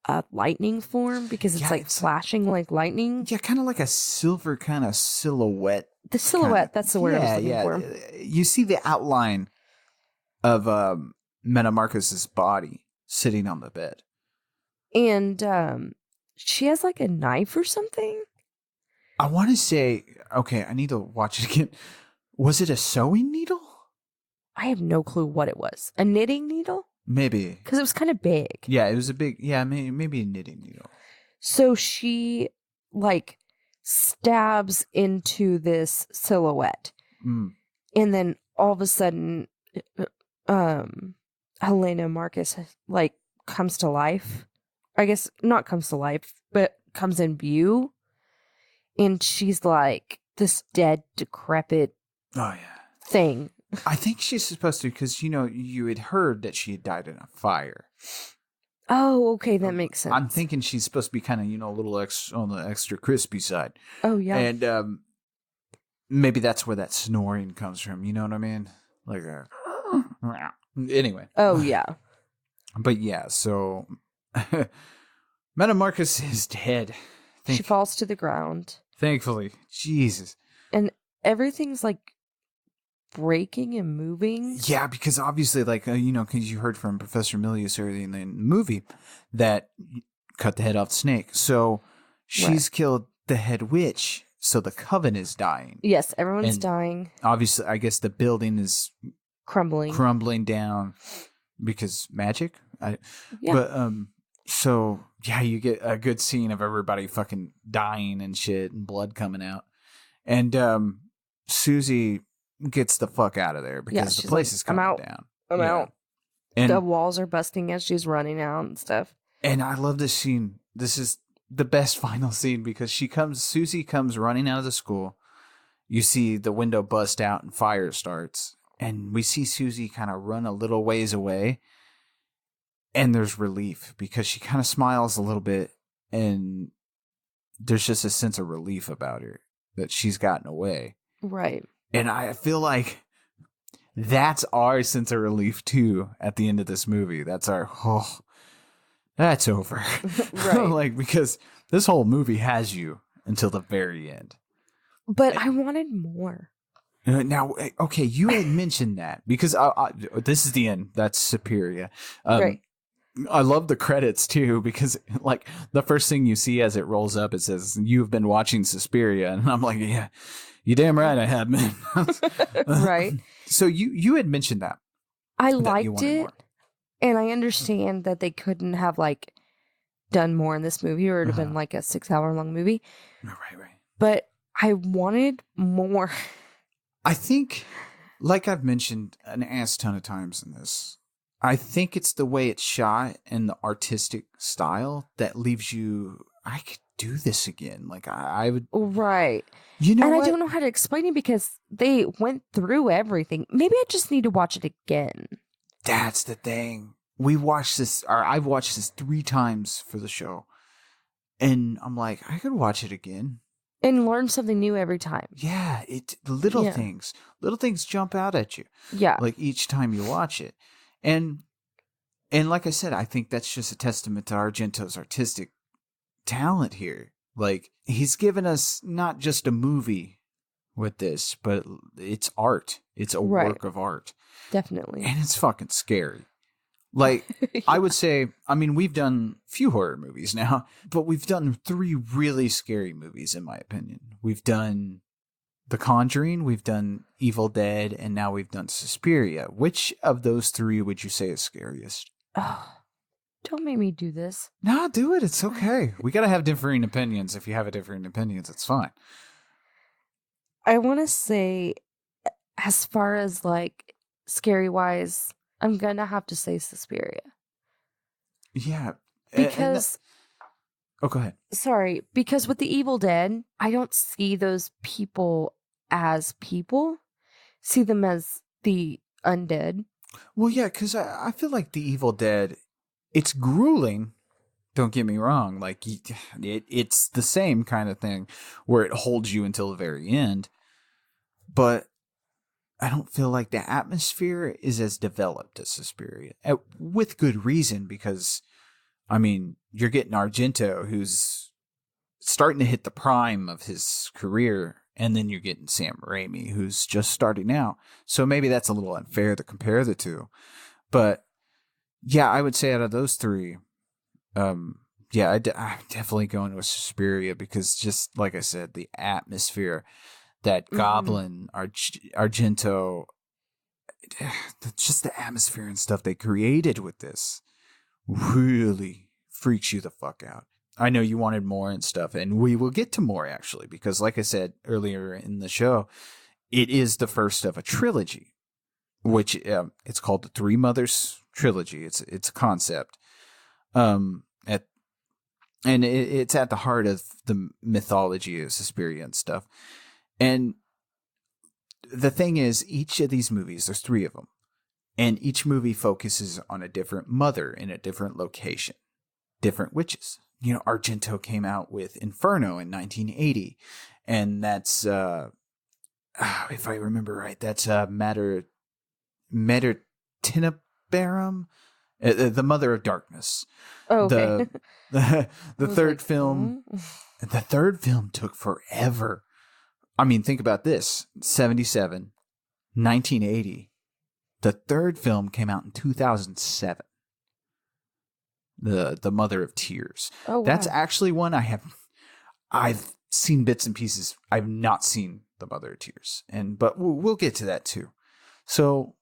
E: a lightning form because it's like flashing like lightning.
A: Yeah, kind of like a silver kind of silhouette.
E: The silhouette, that's the word I was looking for.
A: You see the outline of Madame Marcus's body sitting on the bed.
E: And she has like a knife or something.
A: I want to say, okay, I need to watch it again. Was it a sewing needle?
E: I have no clue what it was. A knitting needle?
A: Maybe.
E: Because it was kind of big.
A: Yeah, it was a big, maybe a knitting needle.
E: So she like stabs into this silhouette. And then all of a sudden, Helena Marcus like comes to life. I guess not comes to life, but comes in view. And she's like this dead, decrepit thing.
A: I think she's supposed to, because, you had heard that she had died in a fire.
E: Oh, okay, that makes sense.
A: I'm thinking she's supposed to be kind of, a little on the extra crispy side.
E: Oh, yeah.
A: And maybe that's where that snoring comes from. You know what I mean? Like anyway.
E: Oh, yeah.
A: But yeah, so Madame Marcus is dead.
E: She falls to the ground.
A: Thankfully. Jesus.
E: And everything's like breaking and moving.
A: Yeah, because obviously, like, because you heard from Professor Milius earlier in the movie that cut the head off the snake. So she's killed the head witch. So the coven is dying.
E: Yes, everyone's dying.
A: Obviously, I guess the building is crumbling down because magic. But so yeah, you get a good scene of everybody fucking dying and shit and blood coming out, and Susie gets the fuck out of there because the place is coming down.
E: I'm out.
A: And
E: the walls are busting as she's running out and stuff.
A: And I love this scene. This is the best final scene because Susie comes running out of the school. You see the window bust out and fire starts. And we see Susie kind of run a little ways away. And there's relief because she kind of smiles a little bit. And there's just a sense of relief about her that she's gotten away.
E: Right.
A: And I feel like that's our sense of relief too at the end of this movie. That's our, that's over.
E: Right.
A: Like, because this whole movie has you until the very end.
E: But I wanted more.
A: Now, okay, you had mentioned that because this is the end. That's Suspiria.
E: Right.
A: I love the credits too because, like, the first thing you see as it rolls up, it says, "You've been watching Suspiria," and I'm like, "Yeah, you damn right I have been."
E: Right.
A: So you had mentioned that.
E: I liked it, more. And I understand that they couldn't have like done more in this movie, or it'd have been like a 6-hour long movie.
A: Right.
E: But I wanted more.
A: I think, like I've mentioned an ass ton of times in this, I think it's the way it's shot and the artistic style that leaves you, I could do this again. Like, I would.
E: Right.
A: You know
E: and
A: what?
E: I don't know how to explain it because they went through everything. Maybe I just need to watch it again.
A: That's the thing. We watched this, or I've watched this 3 times for the show. And I'm like, I could watch it again.
E: And learn something new every time.
A: Yeah, little things jump out at you.
E: Yeah.
A: Like each time you watch it. And like I said, I think that's just a testament to Argento's artistic talent here. Like, he's given us not just a movie with this, but it's art. It's a work of art.
E: Definitely.
A: And it's fucking scary. Like, I would say, I mean, we've done a few horror movies now, but we've done 3 really scary movies, in my opinion. We've done The Conjuring, we've done Evil Dead, and now we've done Suspiria. Which of those 3 would you say is scariest?
E: Oh, don't make me do this.
A: No, do it. It's okay. We got to have differing opinions. If you have a differing opinions, it's fine.
E: I want to say, as far as like scary wise, I'm going to have to say Suspiria.
A: Yeah.
E: Because...
A: Oh, go ahead.
E: Sorry, because with the Evil Dead, I don't see those people as people. See them as the undead.
A: Well, yeah, because I feel like the Evil Dead, it's grueling. Don't get me wrong. Like, it's the same kind of thing where it holds you until the very end. But I don't feel like the atmosphere is as developed as Suspiria. With good reason, because, I mean, you're getting Argento, who's starting to hit the prime of his career, and then you're getting Sam Raimi, who's just starting out. So maybe that's a little unfair to compare the two. But, yeah, I would say out of those 3, I'm definitely going with Suspiria, because just like I said, the atmosphere, that Goblin, Argento, just the atmosphere and stuff they created with this really freaks you the fuck out. I know you wanted more and stuff, and we will get to more, actually, because like I said earlier in the show, it is the first of a trilogy, which it's called the Three Mothers Trilogy. It's a concept. It's at the heart of the mythology of Suspiria and stuff. And the thing is, each of these movies, there's 3 of them, and each movie focuses on a different mother in a different location, different witches. You know, Argento came out with Inferno in 1980, and that's, if I remember right, that's Mater Tinabarum, the Mother of Darkness.
E: Oh, okay.
A: The third film, the third film took forever. I mean, think about this: 1977, 1980. The third film came out in 2007. The Mother of Tears.
E: Oh, wow.
A: That's actually one I've seen bits and pieces. I've not seen The Mother of Tears, but we'll get to that too. So,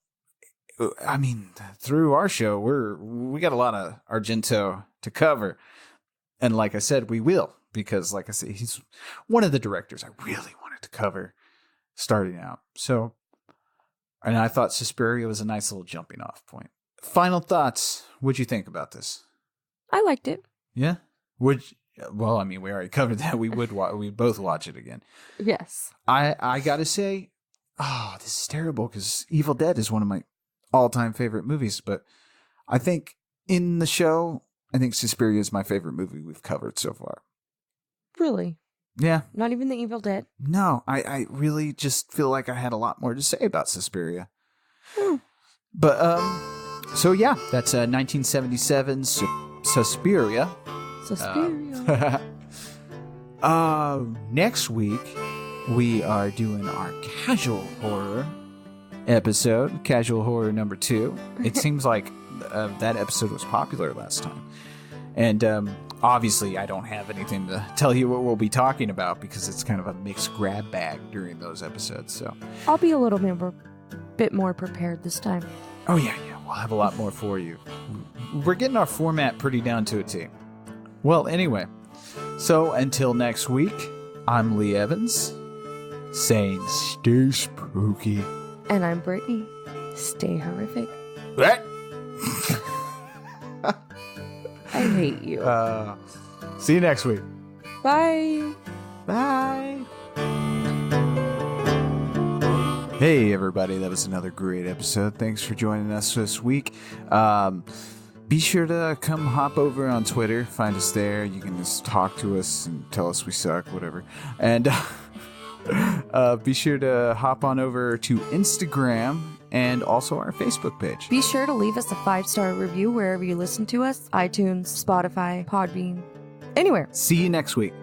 A: I mean, through our show, we got a lot of Argento to cover, and like I said, we will, because like I said, he's one of the directors I really wanted to cover starting out. So, and I thought Suspiria was a nice little jumping off point. Final thoughts. What'd you think about this? I
E: liked it.
A: Yeah. Well, I mean, we already covered that. We'd both watch it again.
E: Yes.
A: I gotta say, this is terrible, because Evil Dead is one of my all-time favorite movies, but I think in the show, I think Suspiria is my favorite movie we've covered so far.
E: Really?
A: Yeah.
E: Not even The Evil Dead?
A: No, I really just feel like I had a lot more to say about Suspiria. But, so yeah, that's 1977 Suspiria.
E: Suspiria.
A: Next week, we are doing our casual horror episode, casual horror number 2. It seems like that episode was popular last time. And obviously, I don't have anything to tell you what we'll be talking about, because it's kind of a mixed grab bag during those episodes. So
E: I'll be a little bit more prepared this time.
A: Oh, yeah. We'll have a lot more for you. We're getting our format pretty down to a T. Well, anyway, so until next week, I'm Lee Evans, saying stay spooky.
E: And I'm Brittany. Stay horrific.
A: What?
E: I hate you.
A: See you next week.
E: Bye.
A: Bye. Hey, everybody. That was another great episode. Thanks for joining us this week. Be sure to come hop over on Twitter. Find us there. You can just talk to us and tell us we suck, whatever. And be sure to hop on over to Instagram and also our Facebook page.
E: Be sure to leave us a 5-star review wherever you listen to us. iTunes, Spotify, Podbean, anywhere.
A: See you next week.